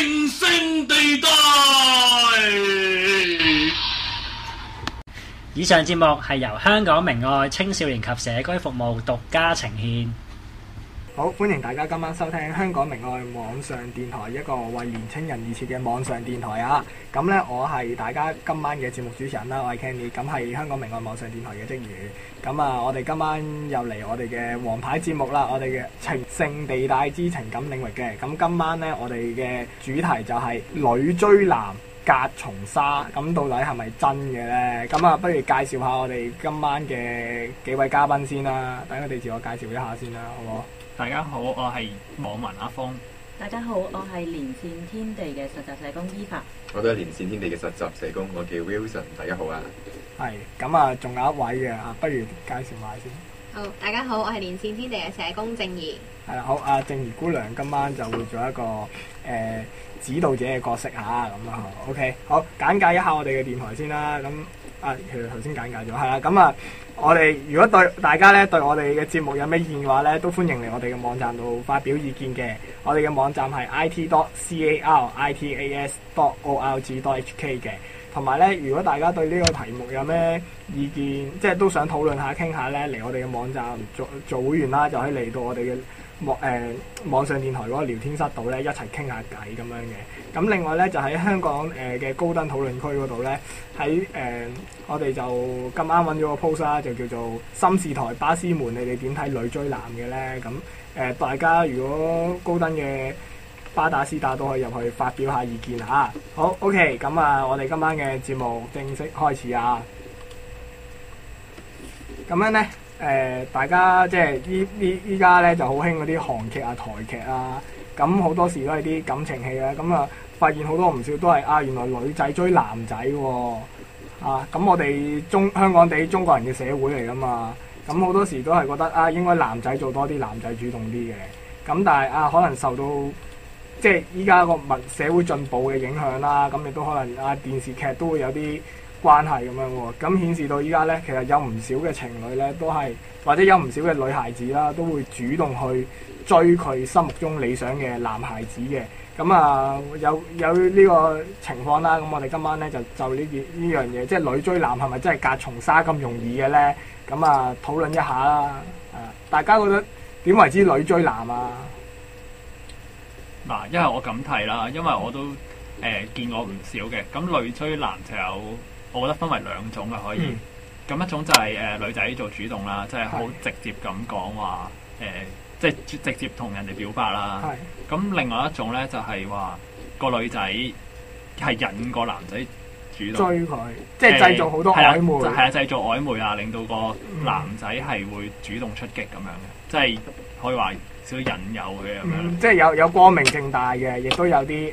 情聖地帶。以上節目係由香港明愛青少年及社區服務獨家呈獻。好，歡迎大家今晚收聽香港明愛網上電台，一個為年青人而設嘅網上電台啊！咁呢，我係大家今晚嘅節目主持人啦，我係 Kenny，咁係香港明愛網上電台嘅職員。咁啊，我哋今晚又嚟我哋嘅王牌節目啦，我哋嘅情聖地帶之情感領域嘅。咁今晚呢，我哋嘅主題就係女追男隔重紗，咁到底係咪真嘅呢？咁啊，不如介紹下我哋今晚嘅幾位嘉賓先啦，等佢哋自我介紹一下先啦，好唔好？大家好，我係網民阿峰。大家好，我係連線天地嘅實習社工伊法。我都係連線天地嘅實習社工，我叫 Wilson。大家好啊。係，咁啊，仲有一位嘅啊，不如介紹埋先。好，大家好，我係連線天地嘅社工正義。係啦，好，阿正義姑娘今晚就會做一個指導者嘅角色嚇，咁啊 ，OK， 好，簡介一下我哋嘅電台先啦。咁啊，其實頭先簡介咗，係啦，咁啊，我哋如果對大家咧對我哋嘅節目有咩意見嘅話咧，都歡迎嚟我哋嘅網站度發表意見嘅。我哋嘅網站係 it.caritas.org.hk 嘅。同埋咧，如果大家對呢個題目有咩意見，即係都想討論下、傾下咧，嚟我哋嘅網站做會員啦，就可以嚟到我哋嘅網上電台嗰個聊天室度咧，一齊傾下偈咁樣嘅。咁另外咧，就喺香港嘅高登討論區嗰度咧，喺我哋就咁啱揾咗個 post 啦，就叫做心事台巴斯們，你哋點睇女追男嘅咧？咁大家如果高登嘅巴打斯打都可以入去發表下意見嚇。好 OK， 咁啊，我哋今晚嘅節目正式開始啊！咁樣咧，大家即係依家咧就好興嗰啲韓劇啊、台劇啊，咁好多時都係啲感情戲啊，咁啊發現好多唔少都係啊，原來女仔追男仔喎啊！咁我哋香港地中國人嘅社會嚟噶嘛，咁好多時都係覺得啊，應該男仔做多啲，男仔主動啲嘅。咁但係啊，可能受到即係依家個社會進步嘅影響啦，咁亦都可能啊電視劇都會有啲關係咁樣喎，咁顯示到依家咧，其實有唔少嘅情侶咧，都係或者有唔少嘅女孩子啦，都會主動去追佢心目中理想嘅男孩子嘅。咁啊，有呢個情況啦。咁我哋今晚咧就呢樣嘢，即係女追男係咪真係隔重紗咁容易嘅咧？咁啊，討論一下啦。大家覺得點為之女追男啊？嗱，因為我咁睇啦，因為我都見過唔少嘅。咁女追男就有，我覺得分為兩種嘅可以。咁一種就係女仔做主動啦，即係好直接咁講話即係直接同人哋表白啦。咁另外一種咧就係話個女仔係引個男仔主動追佢，即係製造好多曖昧。係啊，製造曖昧啊，令到個男仔係會主動出擊咁樣嘅，即係可以話少少引誘嘅咁樣。即係有光明正大嘅，亦都有啲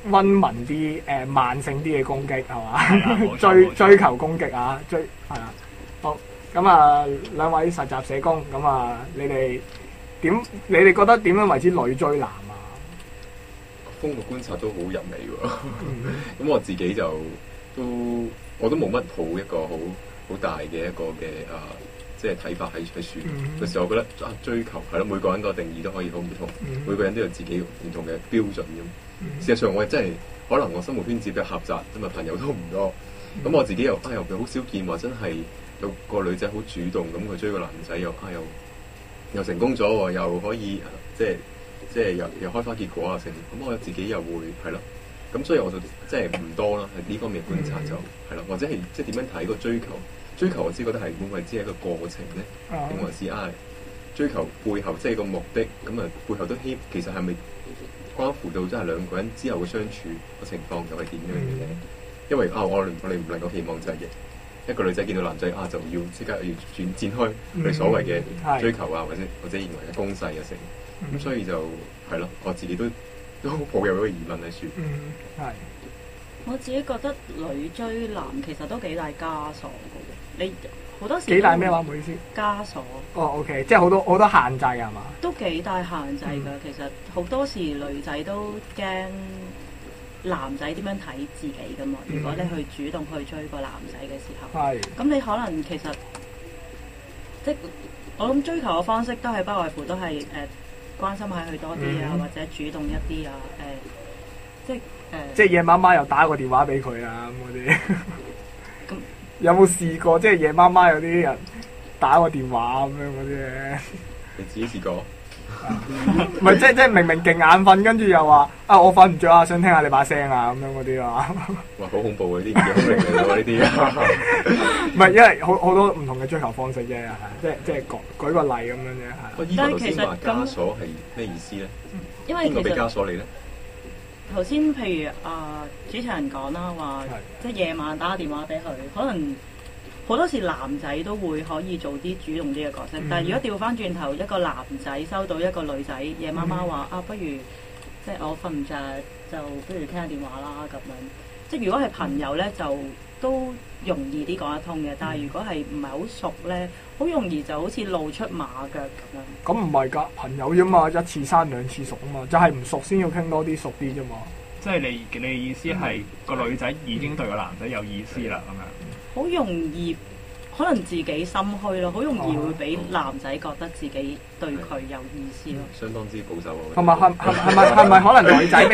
溫文啲慢性啲嘅攻擊係嘛？追求攻擊啊，係啊。好，咁啊，兩位實習社工，咁啊，你哋覺得點樣為之女追男啊？風嘅觀察都好入微喎。咁我自己就我都冇乜抱一個好大嘅一個嘅即係睇法喺處。有時候我覺得追求係咯，每個人個定義都可以好唔同，每個人都有自己唔同嘅標準咁。事實上我真係可能我生活圈子比較狹窄，咁啊朋友都唔多。咁我自己又好少見話真係有個女仔好主動咁去追個男仔，又成功咗喎，又可以即係又開花結果啊成。咁我自己又會係咯。咁所以我就即係唔多啦，喺呢方面觀察就係咯，或者係即係點樣睇個追求？追求我只覺得係會唔會只係一個過程咧，定還是追求背後即係個目的？咁啊背後都其實係咪關乎到真係兩個人之後嘅相處個情況又係點樣嘅咧？因為我哋唔能夠期望就係一個女仔見到男仔就要即刻要展開佢所謂嘅追求啊，或者認為嘅攻勢啊成。咁所以就係咯，我自己都抱有嗰個疑問喺處。我自己覺得女追男其實都幾大枷鎖嘅，你好多時幾大咩話？唔好意思，枷鎖。OK， 即係好多限制係嘛？都幾大限制㗎。其實好多時女仔都驚男仔點樣睇自己㗎嘛。如果你去主動去追個男仔嘅時候，咁你可能其實即係我諗追求嘅方式都係不外乎都係關心下佢多啲啊，或者主動一啲啊，即係夜媽媽又打個電話俾佢啊咁嗰啲。咁有冇試過即係夜媽媽有啲人打個電話咁樣嗰啲咧？你自己試過？唔係即係明明勁眼瞓，跟住又話我瞓唔着啊，想聽下你把聲啊咁樣嗰啲啊。哇！好恐怖啊！呢啲好靈嚟喎呢啲。唔係因為好多唔同嘅追求方式啫，即係舉個例咁樣啫係。但係其實枷鎖係咩意思咧？因為邊個俾枷鎖你咧？頭先譬如主持人講啦，話即係夜晚打個電話俾佢，可能好多時男仔都會可以做啲主動啲嘅角色。但係如果調翻轉頭，一個男仔收到一個女仔夜媽媽話不如即係我瞓唔着，就不如聽下電話啦咁樣。即係如果係朋友咧，就都容易啲講得通嘅。但係如果係唔係好熟咧，好容易就好似露出馬腳咁樣。咁唔係㗎，朋友啫嘛，一次生兩次熟啊嘛，就係唔熟先要傾多啲，熟啲啫嘛。即係你意思係個女仔已經對個男仔有意思啦咁樣。好容易可能自己心虛咯，好容易會俾男仔覺得自己對佢有意思咯。相當之保守喎。同埋係咪可能女仔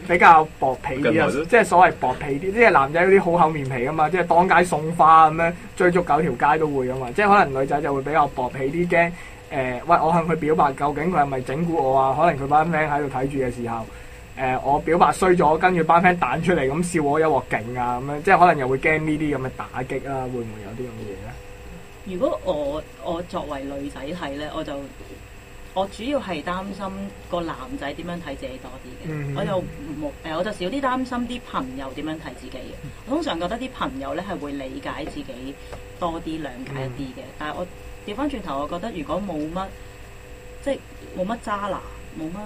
比較薄皮啲啊？即係所謂薄皮啲，即係男仔嗰啲好厚面皮啊嘛，即係當街送花咁樣追逐9條街都會啊嘛。即係可能女仔就會比較薄皮啲，驚喂我向佢表白，究竟佢係咪整蠱我啊？可能佢班 friend 喺度睇住嘅時候。我表白衰咗，跟住班 friend 彈出嚟咁笑我一鑊勁啊咁樣，即係可能又會驚呢啲咁嘅打擊啊，會唔會有啲咁嘅嘢咧？如果我作為女仔睇咧，我主要係擔心個男仔點樣睇自己多啲嘅，我就少啲擔心啲朋友點樣睇自己嘅。我通常覺得啲朋友咧係會理解自己多啲、諒解一啲嘅。但係我調翻轉頭，我覺得如果冇乜渣男，冇乜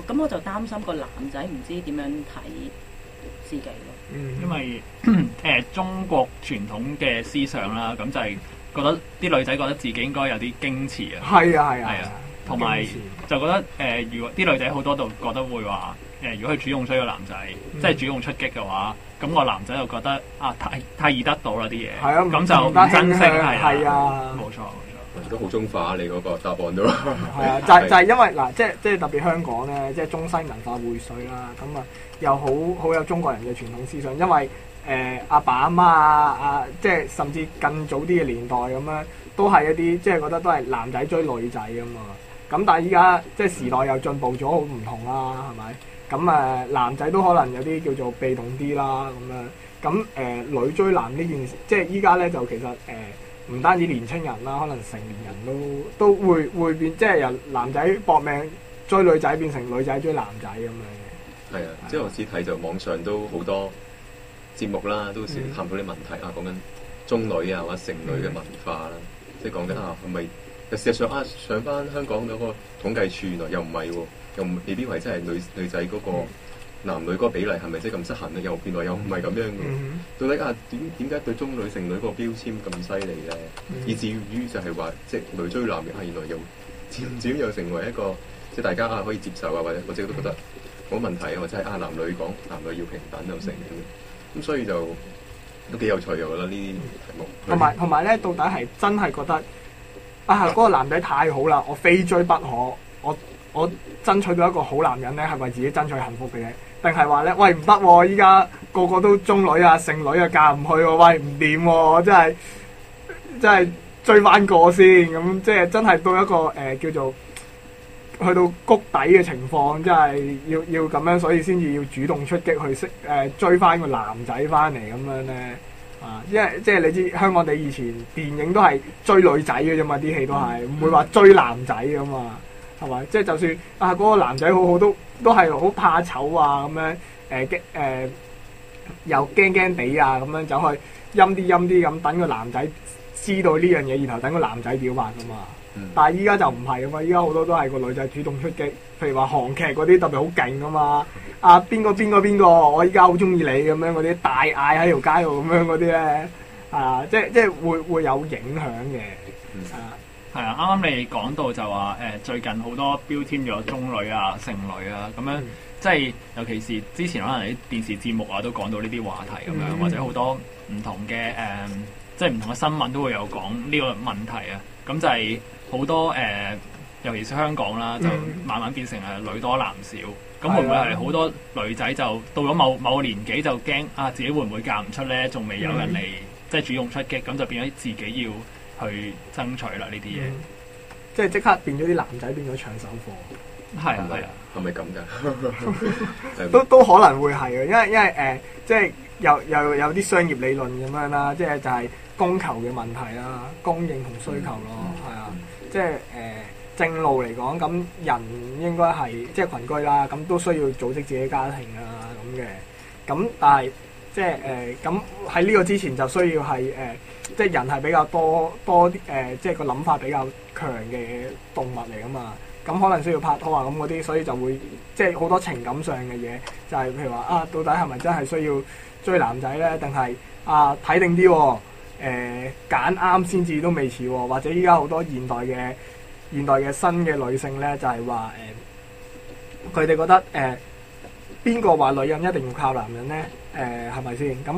咁我就擔心個男仔唔知點樣睇自己咯。因為中國傳統嘅思想啦，咁就係覺得啲女仔覺得自己應該有啲矜持啊。係啊，同埋就覺得如果啲女仔好多度覺得會話如果佢主動追個男仔，即係主動出擊嘅話，咁個男仔就覺得太易得到啦啲嘢，咁就唔珍惜係啊，冇錯。都好中化你嗰個答案都係啊，就係因為嗱，即係特別香港咧，即係中西文化薈萃啦，咁啊又好有中國人嘅傳統思想，因為阿爸阿媽啊，即係甚至更早啲嘅年代咁樣，都係一啲即係覺得都係男仔追女仔㗎嘛。咁但係依家即係時代又進步咗，好唔同啦，係咪？咁男仔都可能有啲叫做被動啲啦，咁樣咁女追男呢件事，即係依家咧就其實唔單止年青人啦，可能成年人都會變，即係由男仔搏命追女仔變成女仔追男仔咁樣嘅。係啊，即係我只睇就網上都好多節目啦，都時探討啲問題講緊中女啊或者剩女嘅文化啦，即係講緊係咪？事實上上翻香港嗰個統計處，原來又唔係喎，又未必為真係女仔嗰個男女嗰個比例係咪即係咁失衡咧？原來又唔係咁樣嘅。到底點解對中女剩女嗰個標籤咁犀利咧？以至於就係話即係女追男嘅原來又漸又成為一個即係大家可以接受啊，或者都覺得冇問題啊，或者係男女講男女要平等又成咁，所以就都幾有趣嘅，我覺得呢啲題目。同埋咧，到底係真係覺得嗰個男仔太好啦，我非追不可，我爭取到一個好男人咧，係為自己爭取幸福嘅啫。定係話咧，喂唔得喎！依家個個都中女啊、剩女啊，嫁唔去喎，喂唔掂喎！真係追翻個先咁，即係真係到一個叫做去到谷底嘅情況，真係要咁樣，所以先至要主動出擊去追翻個男仔翻嚟咁樣咧因為即係你知香港地以前電影都係追女仔嘅啫嘛，啲戲都係唔會話追男仔噶嘛。係咪？即係就算嗰個男仔好好，都係好怕醜啊咁樣，又驚地啊咁樣走去陰啲咁等個男仔知道呢樣嘢，然後等個男仔表白噶嘛。但係依家就唔係啊嘛，依家好多都係個女仔主動出擊，譬如話韓劇嗰啲特別好勁噶嘛。邊個，我依家好中意你咁樣嗰啲大嗌喺條街度咁樣嗰啲咧，即係會有影響嘅。係啊，啱啱你講到就話最近好多標籤咗中女啊、剩女啊咁樣，即係尤其是之前可能啲電視節目啊都講到呢啲話題咁樣，或者好多唔同嘅即係唔同嘅新聞都會有講呢個問題啊。咁就係好多尤其是香港啦，就慢慢變成女多男少。咁會唔會係好多女仔就到咗某個年紀就驚自己會唔會嫁唔出咧？仲未有人嚟即係主動出擊，咁就變咗自己要去爭取啦呢啲嘢。即係即刻變咗啲男仔變咗搶手貨。係係咪咁㗎？都可能會係嘅，因為即係有啲商業理論咁樣啦，即係就係供求嘅問題啦，供應同需求咯，係啊，即係正路嚟講，咁人應該係即係群居啦，咁都需要組織自己家庭啊咁嘅。咁但係即係咁喺呢個之前就需要係即係人係比較多啲即係個諗法比較強嘅動物嚟㗎嘛。咁可能需要拍拖啊咁嗰啲，所以就會即係好多情感上嘅嘢，就係譬如話到底係咪真係需要追男仔咧？定係睇定啲喎？揀啱先至都未遲喎，或者依家好多現代嘅新嘅女性咧，就係話佢哋覺得邊個話女人一定要靠男人咧？係咪先？咁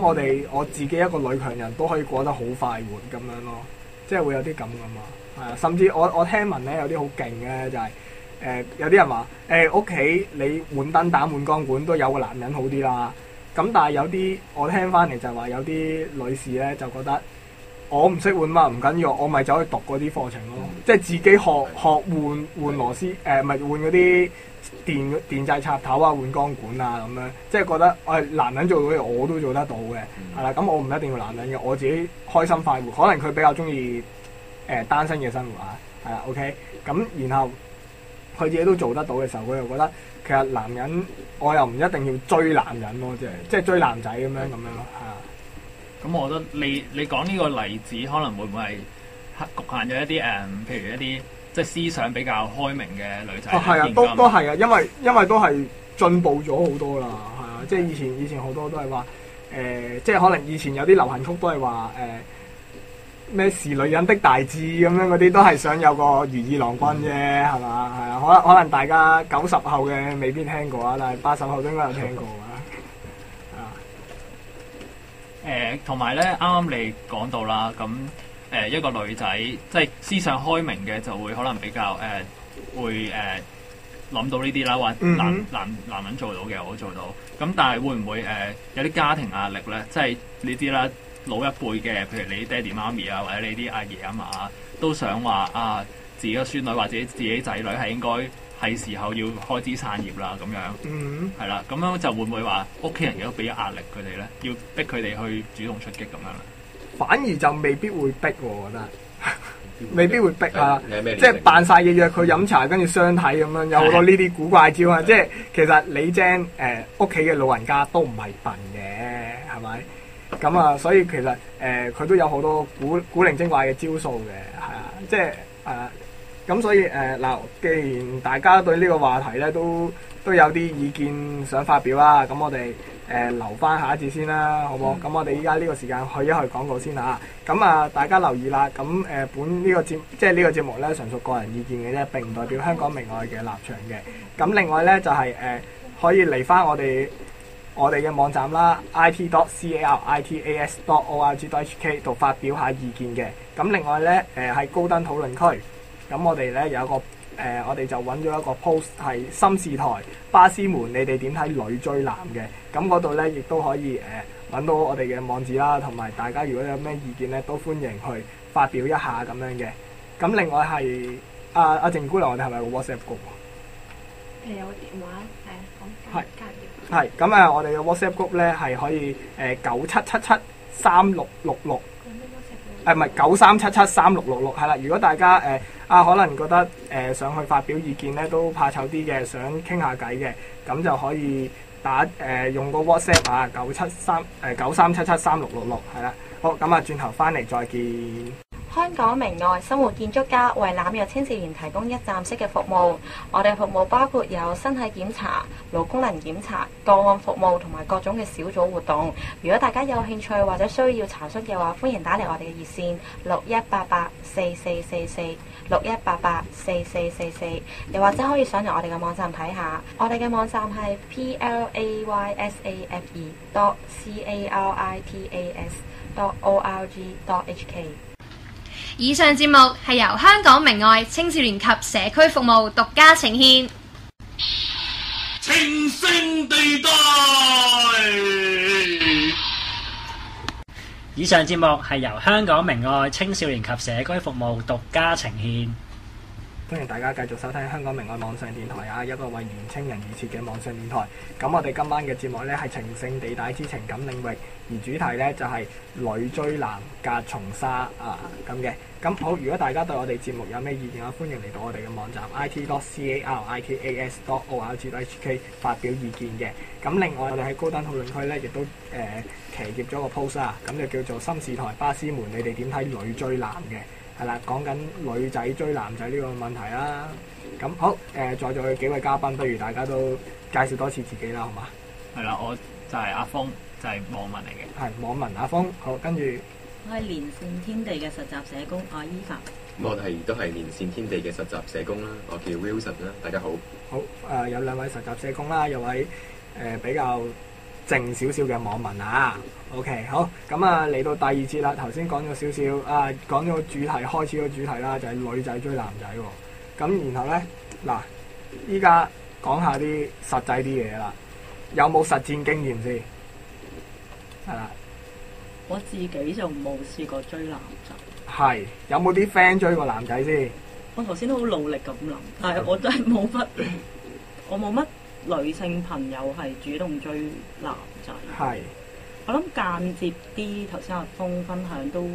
我自己一個女強人都可以過得好快活咁樣咯，即係會有啲咁噶嘛。係啊，甚至我聽聞咧有啲好勁嘅就係有啲人話屋企你換燈膽換光管都有個男人好啲啦。咁但係有啲我聽翻嚟就係話有啲女士咧就覺得我唔識換嘛，唔緊要，我咪走去讀嗰啲課程咯，即係自己學換螺絲咪換嗰啲電掣插頭啊，換光管啊咁樣，即係覺得男人做到嘅我都做得到嘅，係啦。咁我唔一定要男人嘅，我自己開心快活。可能佢比較中意單身嘅生活啊，係啦 OK。咁然後佢自己都做得到嘅時候，佢又覺得其實男人我又唔一定要追男人咯，即係追男仔咁樣咯，係啊。咁我覺得你講呢個例子，可能會唔會係局限咗一啲譬如一啲即係思想比較開明嘅女仔？係啊，都係啊，因為都係進步咗好多啦，係啊，即係以前好多都係話即係可能以前有啲流行曲都係話咩是女人的大志咁樣嗰啲，都係想有個如意郎君啫，係嘛？係啊，可能大家90後嘅未必聽過啊，但係80後都應該有聽過啊。同埋咧，啱啱你講到啦，咁一個女仔即係思想開明嘅，就會可能比較會諗到呢啲啦，或男人做到嘅我都做到。咁但係會唔會有啲家庭壓力咧？即係你知啦，老一輩嘅，譬如你爹哋媽咪啊，或者你啲阿爺阿嫲都想話自己嘅孫女或者自己仔女係應該係時候要開枝散葉啦，咁樣係啦。咁樣就會唔會話屋企人亦都俾壓力佢哋咧，要逼佢哋去主動出擊咁樣咧？反而就未必會逼喎，我覺得未必會逼啊！即係扮晒嘢約佢飲茶，跟住相睇咁樣，有好多呢啲古怪招啊！即係其實李精屋企嘅老人家都唔係笨嘅，係咪？咁啊，所以其實佢都有好多古靈精怪嘅招數嘅，係啊，即係咁所以嗱，既然大家對呢個話題咧都有啲意見想發表啦，咁我哋留翻下一節先啦，好唔好？咁我哋依家呢個時間去一去廣告先嚇。咁大家留意啦。咁本呢個節目咧，純屬個人意見嘅啫，並唔代表香港明愛嘅立場嘅。咁另外咧就係可以嚟翻我哋嘅網站啦 it.caritas.org.hk 度發表下意見嘅。咁另外咧喺高登討論區。咁我哋咧有一個我哋就揾咗一個 post 係心事台巴斯門，你哋點睇女追男嘅？咁嗰度咧亦都可以揾到我哋嘅網址啦，同埋大家如果有咩意見咧，都歡迎去發表一下咁樣嘅。咁另外係阿靜姑娘，我哋係咪有 WhatsApp group？有個電話係加入。係咁我哋嘅 WhatsApp group 咧係可以97773666。唔係93773666係啦。如果大家可能覺得想去發表意見咧，都怕醜啲嘅，想傾下偈嘅，咁就可以打用個 WhatsApp 93773666係啦。好，咁轉頭翻嚟再見。香港明愛生活建築家為濫藥青少年提供一站式嘅服務，我哋服務包括有身體檢查、腦功能檢查、個案服務同埋各種嘅小組活動。如果大家有興趣或者需要查詢嘅話，歡迎打嚟我哋嘅熱線61884444 61884444，又或者可以上嚟我哋嘅網站睇下。我哋嘅網站係 playsafe.caritas.org.hk。以上節目係由香港明愛青少年及社區服務獨家呈獻。清聲地帶。以上節目係由香港明愛青少年及社區服務獨家呈獻。歡迎大家繼續收聽香港明愛網上電台啊，一個為年青人而設嘅網上電台。咁我哋今晚嘅節目呢係情聖地帶之情感領域，而主題呢就係女追男隔重紗啊咁嘅。咁好，如果大家對我哋節目有咩意見啊，歡迎嚟到我哋嘅網站 it.caritas.org.hk 發表意見嘅。咁另外我哋喺高登討論區呢亦都騎劫咗個 post 啊，咁就叫做心事台巴斯門，你哋點睇女追男嘅？係啦，講緊女仔追男仔呢個問題啦。咁好，在座嘅幾位嘉賓，不如大家都介紹多次自己啦，好嘛？係啦，我就係阿峰，就係網民嚟嘅。係網民阿峰，好，跟住我係連線天地嘅實習社工阿伊凡。我哋都係連線天地嘅實習社工啦，我叫 Wilson 啦，大家好。好，有兩位實習社工啦，有位比較靜少少嘅網民啊。OK， 好，咁啊嚟到第二節啦，頭先講咗少少啊，講咗個主題，開始個主題啦，就係女仔追男仔喎。咁然後咧，嗱，依家講下啲實際啲嘢啦，有冇實戰經驗先？係啦，我自己就冇試過追男仔。係，有冇啲 friend 追過男仔先？我頭先都好努力咁諗，但係我真係冇乜，我冇乜女性朋友係主動追男仔。係。我諗間接啲，頭先阿峰分享都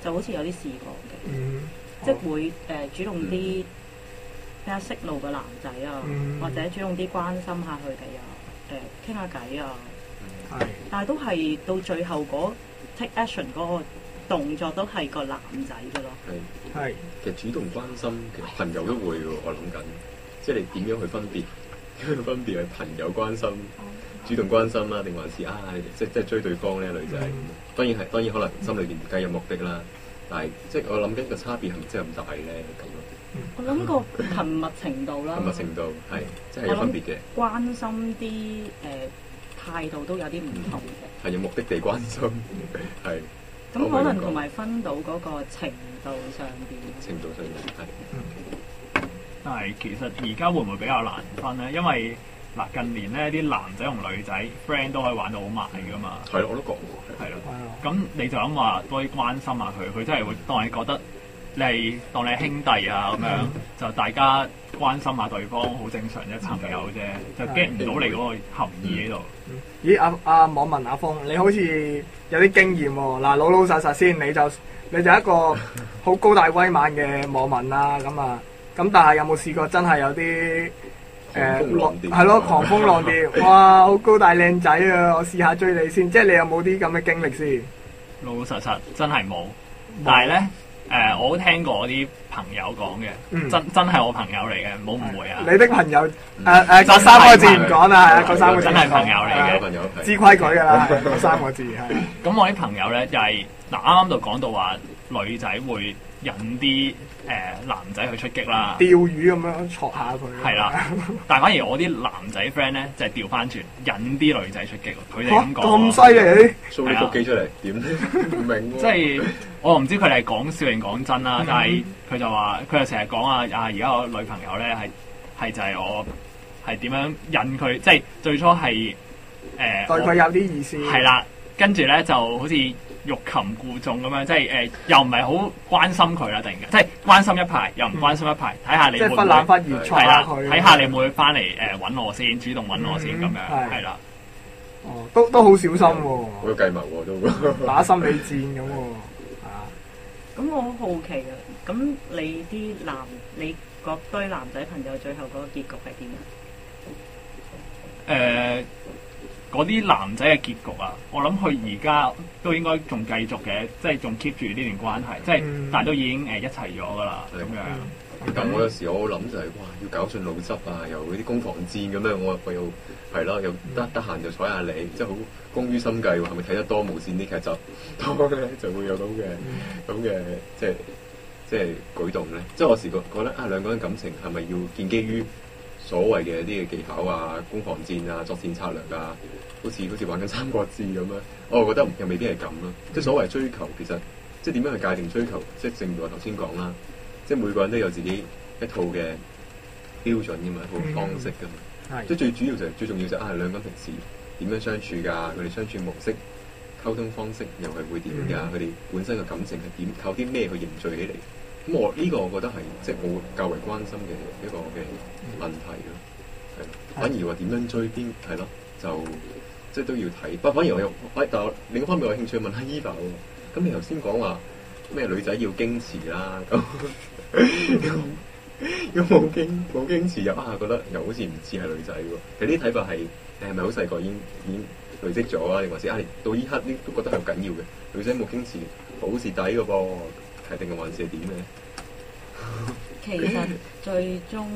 就好似有啲試過嘅，即係會主動啲比較識路嘅男仔啊，或者主動啲關心下佢哋啊，傾下偈啊，但係都係到最後嗰 take action 嗰個動作都係個男仔嘅咯。係，其實主動關心其實朋友都會喎，我諗緊，即係你點樣去分別？點樣分別係朋友關心？主動關心啦，定還是即係追對方咧女仔？當然可能心裏邊梗有目的啦，但係即係我諗緊個差別係咪真係咁大咧咁咯？我諗個頻密程度啦，頻密程度係即係有分別嘅。關心啲態度都有啲唔同嘅。係有目的地關心，係。咁可能同埋分到嗰個程度上邊。程度上邊係。但係其實而家會唔會比較難分咧？因為嗱，近年咧啲男仔同女仔 friend 都可以玩到好埋噶嘛。係咯，我都覺喎。係咯。咁你就咁話多啲關心下佢，佢真係會當你覺得你係當你係兄弟啊咁樣，就大家關心下對方，好正常啫，朋友啫，就 get 唔到你嗰個含義喺度。咦？阿網民阿峰，你好似有啲經驗喎。嗱，老老實實先，你就一個好高大威猛嘅網民啦。咁但係有冇試過真係有啲？係咯，狂風浪蝶，哇，好高大靚仔啊！我試下追你先，即係你有冇啲咁嘅經歷先？老老實實真係冇，但係咧我都聽過啲朋友講嘅，真係我朋友嚟嘅，唔好誤會啊！你的朋友嗰三個字唔講啦，嗰三個字真係朋友嚟嘅，知規矩㗎啦，嗰三個字係。咁我啲朋友咧就係嗱，啱啱就講到話女仔會引啲男仔去出擊啦，釣魚咁樣戳下佢。係啦，但係反而我啲男仔 friend 咧就係調翻轉，引啲女仔出擊。佢哋咁講，咁犀利，show 啲腹肌出嚟，點唔明？即係我唔知佢哋係講笑定講真啦，但係佢就話，佢就成日講而家我女朋友咧係就係我係點樣引佢，即係最初係對佢有啲意思。係啦，跟住咧就好似欲擒故縱咁樣，即係又唔係好關心佢啦，突然間即係關心一排，又唔關心一排，睇下你會唔會即係忽冷忽熱戳下佢，睇下你會唔會翻嚟揾我先，主動揾我先咁樣，係啦。哦，都好小心喎，好有計謀喎都，打心理戰咁喎，咁我好好奇啊，咁你嗰堆男仔朋友最後嗰個結局係點啊？嗰啲男仔嘅結局啊，我諗佢而家都應該仲繼續嘅，即係仲 keep 住呢段關係，即係但係都已經一齊咗噶啦咁樣。但我有時我諗就係哇，要搞盡腦汁啊，又嗰啲攻防戰咁樣，我又係咯，又得閒就睬下你，即係好工於心計喎。係咪睇得多無線啲劇集多咧，就會有咁嘅即係舉動咧？即係我時覺得兩個人感情係咪要建基於所謂嘅一啲嘅技巧啊、攻防戰啊、作戰策略啊，好似玩緊三國志咁樣？我覺得又未必係咁咯。即係所謂追求，其實即係點樣去界定追求？即係正如我頭先講啦，即係每個人都有自己一套嘅標準㗎嘛，一套方式㗎嘛。即係最主要就係最重要就係兩個人平時點樣相處㗎？佢哋相處模式、溝通方式又係會點㗎？佢哋本身嘅感情係點？靠啲咩去凝聚起嚟？咁我覺得係即係我較為關心嘅一個嘅問題咯。係，反而話點樣追邊係咯，就即係都要睇。不過反而我又但係另一方面我有興趣問下 Eva 喎。咁你頭先講話咩女仔要矜持啦，咁冇矜持又覺得又好似唔似係女仔喎。其實呢啲睇法係咪好細個已經累積咗啊？定還是到依刻都覺得係好緊要嘅？女仔冇矜持好蝕底嘅噃，係定係還是係點咧？其實最終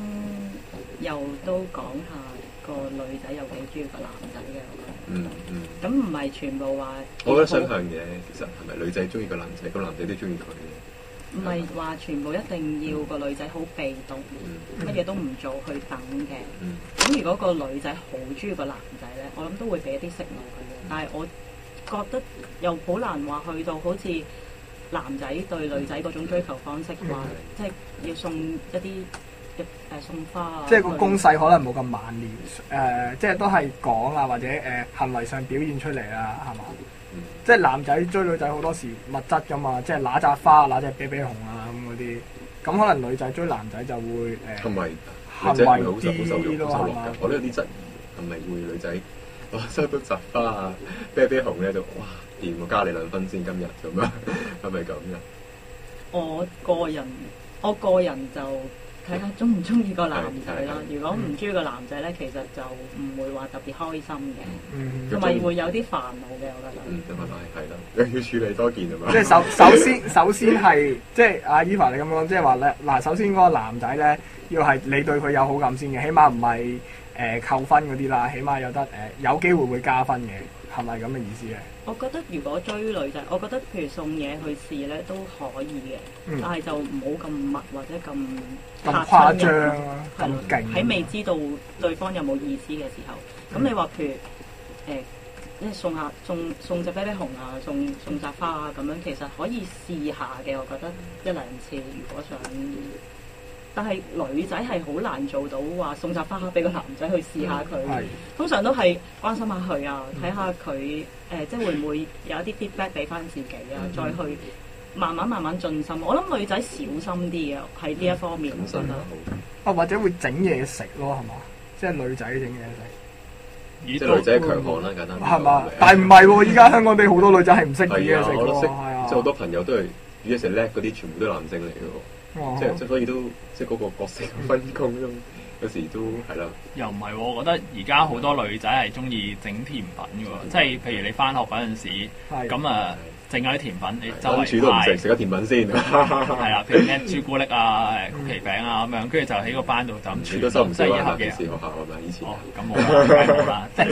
又都講下個女仔有幾中意個男仔嘅，我覺得。咁唔係全部話。我覺得雙向嘅，其實係咪女仔中意個男仔，個男仔都中意佢嘅？唔係話全部一定要個女仔好被動，乜嘢都唔做去等嘅。咁如果個女仔好中意個男仔咧，我諗都會俾一啲息怒佢嘅。但係我覺得又好難話去到好似男仔對女仔嗰種追求方式話，即係要送一啲送花啊。即係個攻勢可能冇咁猛烈，即係都係講啊，或者行為上表現出嚟啊，係嘛？即係男仔追女仔好多時物質噶嘛，即係揦扎花、揦隻啤啤熊啊咁嗰啲。咁可能女仔追男仔就會係咪行為啲咯，係嘛？我都有啲質疑，係咪會女仔收到扎花啊、啤啤熊咧就哇掂，我加你2分先今日咁啊？係咪咁嘅？我個人就睇下中唔中意個男仔啦。如果唔中意個男仔咧，其實就唔會話特別開心嘅，同埋會有啲煩惱嘅。我覺得係啦，要處理多件係嘛？即係首先係即係阿 Eva 你咁講，即係話咧嗱，首先嗰個男仔咧要係你對佢有好感先嘅，起碼唔係扣分嗰啲啦，起碼有得有機會會加分嘅，係咪咁嘅意思咧？我覺得如果追女仔，我覺得譬如送嘢去試咧都可以嘅，但係就唔好咁密或者咁誇張咁勁。喺未知道對方有冇意思嘅時候，咁你話譬如即係送隻啤啤熊啊，送扎花啊咁樣，其實可以試下嘅。我覺得1-2次，如果想。但係女仔係好難做到話送扎花俾個男仔去試下佢，通常都係關心下佢啊，睇下佢即係會唔會有一啲 feedback 俾翻自己啊，再去慢慢進心。我諗女仔小心啲嘅喺呢一方面，我覺得。或者會整嘢食咯，係嘛？即係女仔整嘢食。即係女仔強項啦，簡單。係嘛？但係唔係喎？依家香港地好多女仔係唔識煮嘢食喎。係啊，即係好多朋友都係煮嘢食叻嗰啲，全部都係男性嚟嘅喎。即係所以都即係嗰個角色分工咯，有時都係啦。又唔係喎，我覺得而家好多女仔係中意整甜品嘅喎，即係譬如你翻學嗰陣時，咁啊整下啲甜品，你周圍煮都唔食，食咗甜品先。係啦，譬如咩朱古力啊、曲奇餅啊咁樣，跟住就喺個班度就咁煮。你都收唔少啊？嘅學校係咪以前？哦，咁冇啦，即係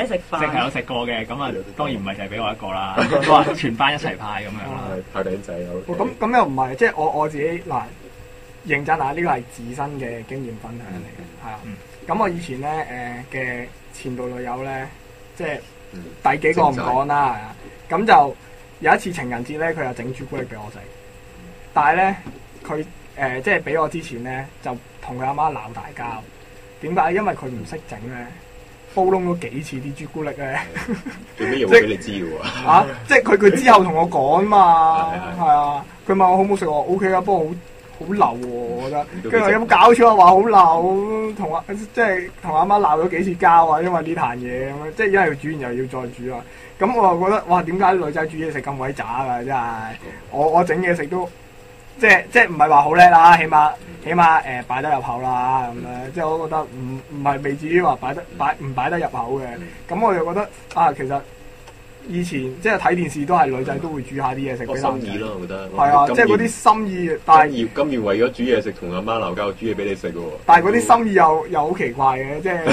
食有食過嘅，咁啊當然唔係就係俾我一個啦，都話全班一齊派咁樣啦。派餅仔咁又唔係，即係我自己嗱認真啊！呢個係自身嘅經驗分享嚟嘅，係啊。咁我以前咧嘅前度女友咧，即係第幾個唔講啦。咁就有一次情人節咧，佢又整朱古力俾我食，但係咧佢即係俾我之前咧，就同佢阿媽鬧大交。點解？因為佢唔識整咧，煲燶咗幾次啲朱古力咧。做咩要俾你知嘅喎？啊！即係佢之後同我講嘛，係啊。佢問我好唔好食，我 OK 啊，不過好流喎，我覺得。跟住我有冇搞錯啊？話好流，即係同阿媽鬧咗幾次交啊，因為呢壇嘢咁樣，即係因為要煮完又要再煮啊。咁我又覺得哇，點解女仔煮嘢食咁鬼渣㗎？真係，我整嘢食都即係唔係話好叻啦，起碼擺得入口啦咁樣。即係我覺得唔係未至於話唔擺得入口嘅。咁我又覺得啊，其實以前即係睇電視都係女仔都會煮下啲嘢食俾男仔。心意咯，我覺得。係啊，即係嗰啲心意，但係甘願為咗煮嘢食同阿媽鬧交，煮嘢俾你食喎。但係嗰啲心意又好奇怪嘅，即係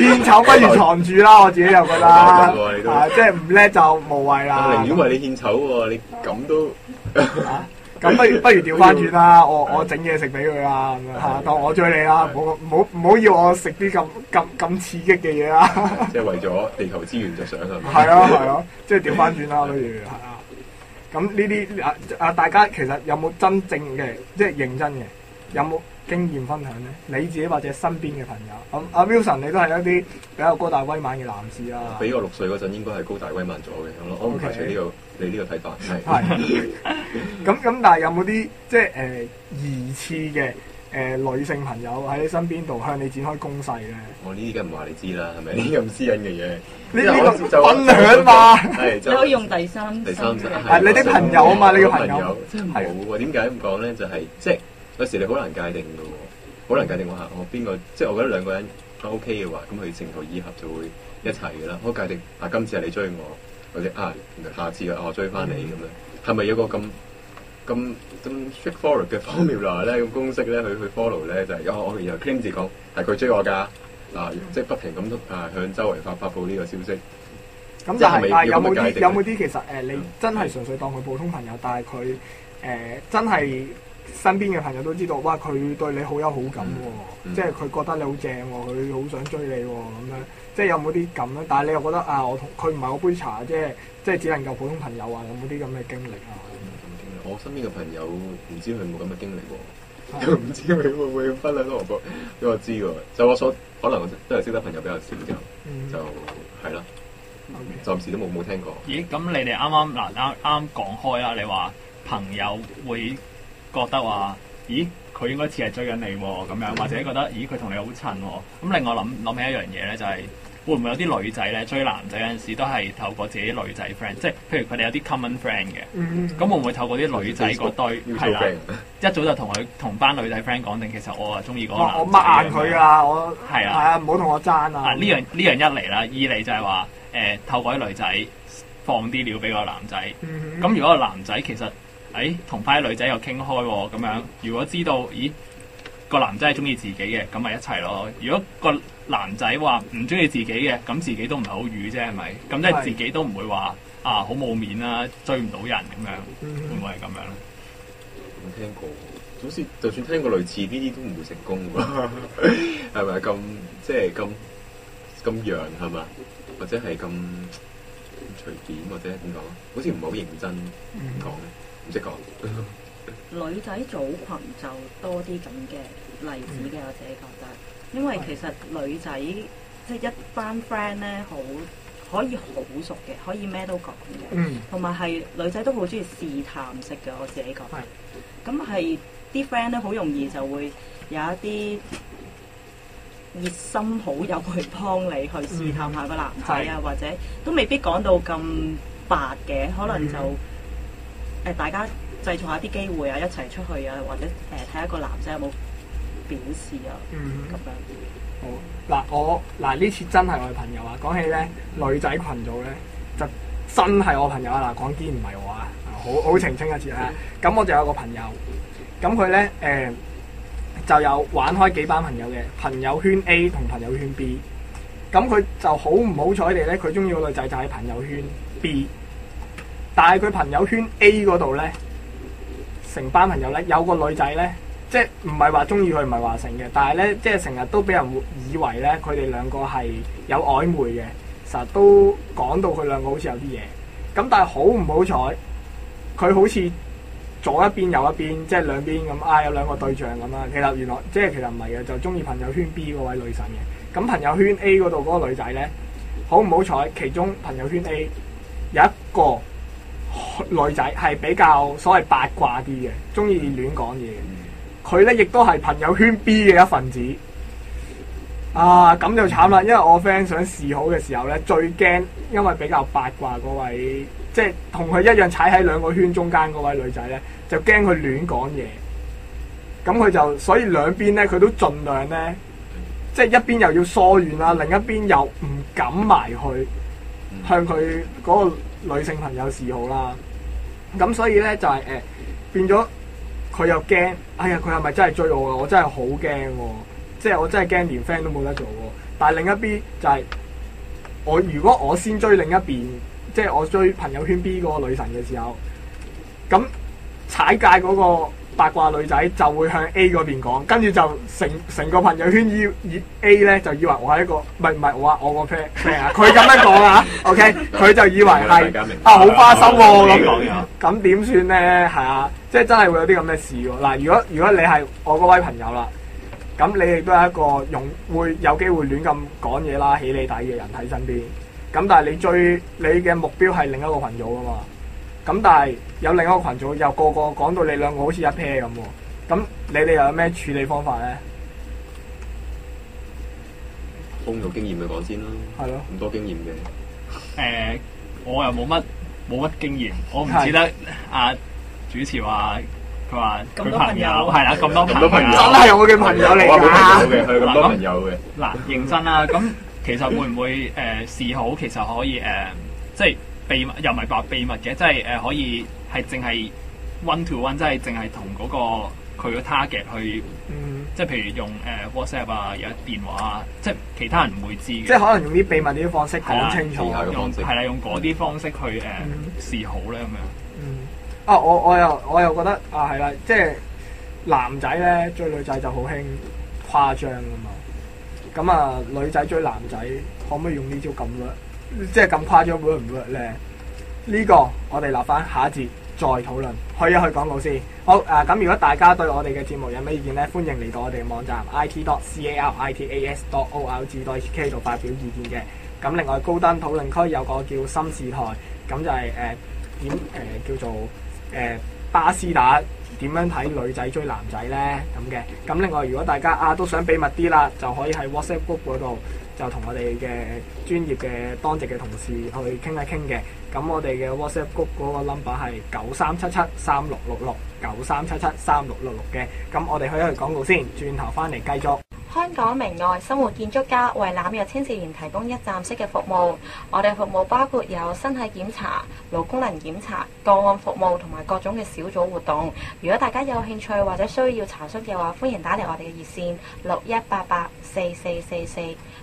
獻醜不如藏住啦，我自己又覺得。即係唔叻就無謂啦。寧願為你獻醜喎，你咁都咁不如調翻轉啦，我整嘢食俾佢啦，咁樣嚇，當我追你啦，唔好要我食啲咁刺激嘅嘢啦。即係為咗地球資源着想係咪？係啊，即係調翻轉啦，不如係啊。咁呢啲大家其實有冇真正嘅即係認真嘅，有冇經驗分享咧？你自己或者身邊嘅朋友，咁阿 Wilson 你都係一啲比較高大威猛嘅男士啦。比我6歲嗰陣應該係高大威猛咗嘅，我唔排除你呢個睇法係。咁，但係有冇啲即係疑似嘅女性朋友喺你身邊度向你展開攻勢咧？我呢啲梗唔話你知啦，係咪？呢啲咁私隱嘅嘢，呢個分享嘛。係你可以用第三身係你啲朋友啊嘛，你嘅朋友真係冇喎。點解咁講咧？就係即係有時你好難界定嘅喎，好難界定我邊個，即係我覺得兩個人都 OK 嘅話，咁佢情投意合就會一齊嘅啦。好界定今次係你追我，或者下次我追翻你咁樣，係咪有個咁 straightforward 嘅 formula 咧？咁公式咧，去 follow 咧就係我然後 claim 住講係佢追我㗎，即係不停咁向周圍發佈呢個消息。咁但係有冇啲其實你真係純粹當佢普通朋友，但係佢真係身邊嘅朋友都知道，哇！佢對你好有好感喎，即係佢覺得你好正喎，佢好想追你喎咁樣，即係有冇啲咁咧？但係你又覺得我同佢唔係我杯茶，即係只能夠普通朋友啊？有冇啲咁嘅經歷啊？我身邊嘅朋友唔知佢有冇咁嘅經歷喎，唔知佢會唔會分享多個俾我知喎。就我可能都係識得朋友比較少就係啦，暫時都冇聽過。咦？咁你哋啱講開啦，你話朋友會覺得話，咦佢應該似係追緊你喎咁樣，或者覺得咦佢同你好襯喎。咁令我諗起一樣嘢咧，就係會唔會有啲女仔咧追男仔有陣時都係透過自己女仔 friend， 即係譬如佢哋有啲 common friend 嘅，咁會唔會透過啲女仔嗰堆係啦，一早就同班女仔 friend 講定，其實我啊中意嗰個男仔，我抹硬佢啊，我係啊，唔好同我爭啊。呢樣一嚟啦，二嚟就係話透過啲女仔放啲料俾個男仔，咁如果個男仔其實同翻啲女仔又傾開喎，咁樣如果知道，咦個男仔係中意自己嘅，咁咪一齊咯。如果個男仔話唔中意自己嘅，咁自己都唔係好瘀啫，係咪？咁即係自己都唔會話好冇面啦，追唔到人咁樣，會唔會係咁樣咧？冇聽過，好似就算聽過類似呢啲都唔會成功喎，係咪咁即係咁樣係嘛？或者係咁隨便，或者點講？好似唔係好認真講咧。唔識講，女仔組群就多啲咁嘅例子嘅，我自己覺得，因為其實女仔即係一班 friend 咧，可以好熟嘅，可以咩都講嘅，同埋係女仔都好中意試探式嘅，我自己覺得。咁係啲 friend 咧，好容易就會有一啲熱心好友去幫你去試探下個男仔啊，或者都未必講到咁白嘅，可能就。大家製造下啲機會啊，一齊出去啊，或者睇下個男仔有冇表示啊，咁樣。好嗱，呢次真係我嘅朋友啊！講起咧女仔群組咧，就真係我朋友啊！嗱，講堅唔係我啊，好澄清一次啊！咁我就有個朋友，咁佢咧就有玩開幾班朋友嘅朋友圈 A 同朋友圈 B， 咁佢就好唔好彩地咧，佢中意個女仔就喺朋友圈 B。但係佢朋友圈 A 嗰度咧，成班朋友咧有個女仔咧，即係唔係話中意佢，唔係話成嘅，但係咧即係成日都俾人以為咧佢哋兩個係有曖昧嘅，成日都講到佢兩個好似有啲嘢。咁但係好唔好彩，佢好似左一邊右一邊，即係兩邊咁有兩個對象咁啦。其實原來其實唔係嘅，就中意朋友圈 B 嗰位女神嘅。咁朋友圈 A 嗰度嗰個女仔咧，好唔好彩，其中朋友圈 A 有一個女仔係比較所謂八卦啲嘅，中意亂講嘢嘅。佢咧亦都係朋友圈 B 嘅一份子。咁就慘啦，因為我 friend 想示好嘅時候咧，最驚因為比較八卦嗰位，即係同佢一樣踩喺兩個圈中間嗰位女仔咧，就驚佢亂講嘢。咁佢就所以兩邊咧，佢都盡量咧，即係一邊又要疏遠啦，另一邊又唔敢埋去向佢嗰個女性朋友示好啦，咁所以咧就係變咗佢又驚，佢係咪真係追我啊？我真係好驚喎，即係我真係驚連 friend 都冇得做喎。但係另一邊就係如果我先追另一邊，即係我追朋友圈 B 嗰個女神嘅時候，咁踩界嗰個八卦女仔就會向 A 嗰邊講，跟住就成個朋友圈以 A 咧就以為我係一個唔係我個 friend 啊，佢咁樣講啊，OK， 佢就以為係好花心喎咁點算咧？係啊，即係真係會有啲咁嘅事喎。嗱，如果你係我嗰位朋友啦，咁你亦都係一個會有機會亂咁講嘢啦、起你底嘅人喺身邊。咁但係你嘅目標係另一個群組啊嘛。咁但係有另一個群組又個講到你兩個好似一 pair 咁喎。咁你哋又有咩處理方法咧？豐有經驗咪講先啦。係咯。咁多經驗嘅。我又冇乜經驗，我唔記得主持話佢話佢朋友係啦，咁多朋友真係我嘅朋友嚟㗎。佢咁多朋友嘅。嗱，認真啦，咁其實會唔會示好？其實可以即係秘密，又唔係話秘密嘅，即係可以係淨係 one to one，即係淨係同嗰個佢個 target 去，即係譬如用WhatsApp 啊，有電話啊，即係其他人唔會知嘅。即係可能用啲秘密啲方式講清楚，用嗰啲方式去示好咧咁樣。我又覺得係啦，即係男仔咧追女仔就好興誇張㗎嘛。咁啊，女仔追男仔可唔可以用呢招咁 work？ 即係咁誇張 work 唔 work 咧？呢個我哋留翻下一節再討論。去一去廣告先。好咁如果大家對我哋嘅節目有咩意見咧，歡迎嚟到我哋嘅網站 it.caritas.org.hk 度發表意見嘅。咁另外高登討論區有個叫心事台，咁就係叫做巴斯打點樣睇女仔追男仔咧咁嘅。咁另外如果大家都想秘密啲啦，就可以喺 WhatsApp group 嗰度就同我哋嘅專業嘅當值嘅同事去傾一傾嘅。咁我哋嘅 WhatsApp group 嗰個 number 係9377366693773666嘅。咁我哋去一去廣告先，轉頭翻嚟繼續。香港明愛生活建築家為濫藥青少年提供一站式嘅服務，我哋服務包括有身體檢查、腦功能檢查、個案服務同埋各種嘅小組活動。如果大家有興趣或者需要查詢嘅話，歡迎打嚟我哋嘅熱線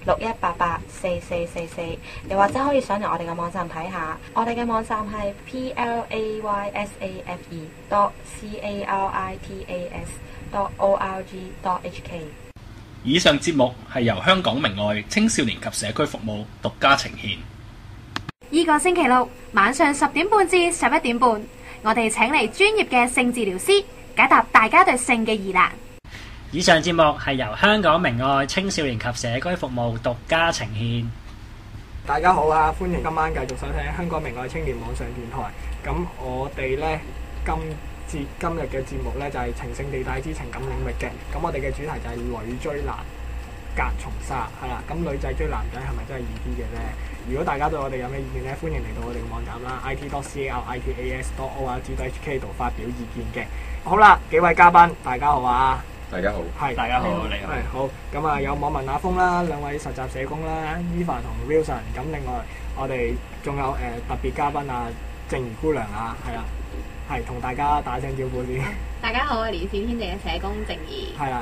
6188444461884444，又或者可以上嚟我哋嘅網站睇下。我哋嘅網站係 playsafe.caritas.org.hk。以上節目係由香港明愛青少年及社區服務獨家呈獻。依個星期六晚上10點半至11點半，我哋請嚟專業嘅性治療師解答大家對性嘅疑難。以上節目係由香港明愛青少年及社區服務獨家呈獻。大家好啊，歡迎今晚繼續收聽香港明愛青年網上電台。咁我哋呢今日嘅節目呢，就係情聖地帶之情感領域嘅。咁我哋嘅主題就係女追男隔重紗，係啦。咁女仔追男仔係咪真係易啲嘅呢？如果大家對我哋有咩意見呢，歡迎嚟到我哋嘅網站啦 it.caritas.org.hk 度發表意見嘅。好啦，幾位嘉賓，大家好啊！大家好，係大家好，你好，好。咁啊，有網民阿峰啦，兩位實習社工啦 ，Eva 同 Wilson。咁另外我哋仲有特別嘉賓啊，靜怡姑娘啊，係啦。係同大家打聲招呼先。大家好，我係連線天地嘅社工靜怡。係啦，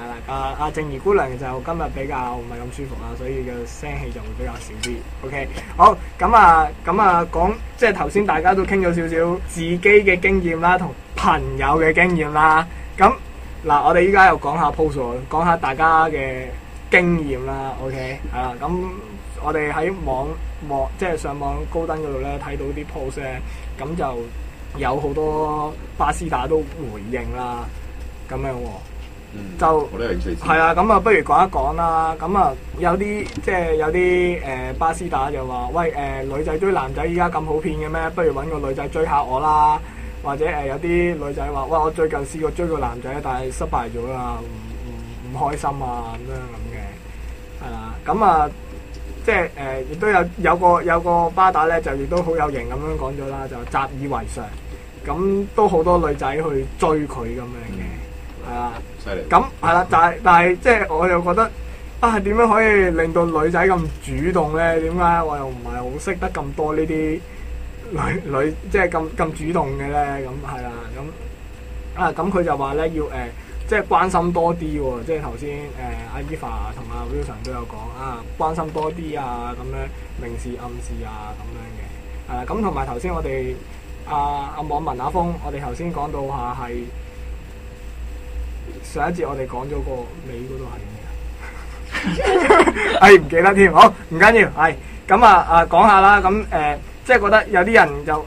阿靜怡姑娘就今日比較唔係咁舒服啦，所以嘅聲氣就會比較少啲。OK， 好，咁啊講，即係頭先大家都傾咗少少自己嘅經驗啦，同朋友嘅經驗啦。咁嗱，我哋依家又講下 post， 講下大家嘅經驗啦。OK， 係啦，咁我哋喺網即係上網高登嗰度咧睇到啲 post 咧，咁就有好多巴斯打都回應啦，咁樣喎，就係啊，咁啊，不如講一講啦。咁啊，有啲巴斯打就話：喂女仔追男仔依家咁普遍嘅咩？不如揾個女仔追下我啦。或者有啲女仔話：喂，我最近試過追個男仔，但係失敗咗啦，唔開心啊咁嘅，係啦。咁啊，即係亦都有個巴打咧，就亦都好有型咁樣講咗啦，就習以為常。咁都好多女仔去追佢咁樣嘅，係啊，犀利。咁係啦，但係即係我又覺得點樣可以令到女仔咁主動咧？點解我又唔係好識得咁多呢啲女即係咁主動嘅咧？咁係啦，咁佢就話咧要即係關心多啲喎。即係頭先阿 Eva 同阿 Wilson 都有講關心多啲啊，咁樣明示暗示啊咁樣嘅，係啦。咁同埋頭先我哋。網民阿峰，我哋頭先講到話係上一節我哋講咗個尾嗰度係咩啊？唔記得添，好唔緊要，係咁講下啦。咁即係覺得有啲人就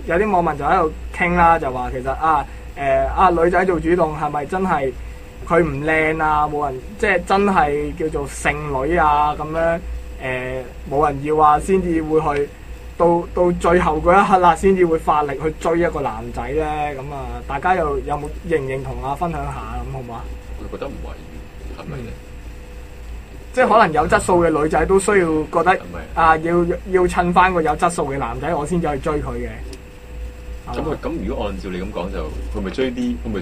有啲網民就喺度傾啦，就話其實女仔做主動係咪真係佢唔靚啊？冇人即係真係叫做剩女啊咁樣冇人要啊，先至會去到最後嗰一刻啦，先至會發力去追一個男仔咧。咁大家有冇認唔認同啊？分享下咁好唔好啊？我覺得唔係，係咪咧？即係可能有質素嘅女仔都需要覺得要襯翻個有質素嘅男仔，我先至去追佢嘅。咁如果按照你咁講，就佢咪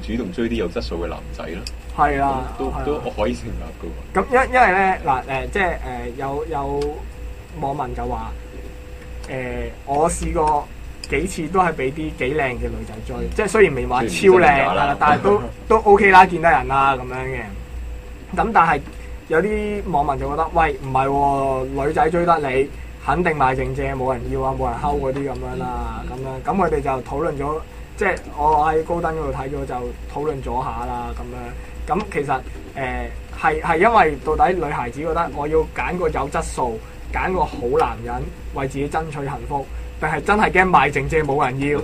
主動追啲有質素嘅男仔咯？係啊，都可以成立嘅喎。咁因為咧即係有網民就話我試過幾次都係俾啲幾靚嘅女仔追，即係雖然未話超靚，但係都 OK 啦，見得人啦咁樣嘅。咁但係有啲網民就覺得，喂唔係喎，女仔追得你，肯定賣剩蔗，冇人要啊，冇人睺嗰啲咁樣啦，咁佢哋就討論咗，即係我喺高登嗰度睇咗就討論咗下啦，咁樣。咁其實係因為到底女孩子覺得我要揀個有質素，揀個好男人為自己爭取幸福，定係真係驚賣剩蔗冇人要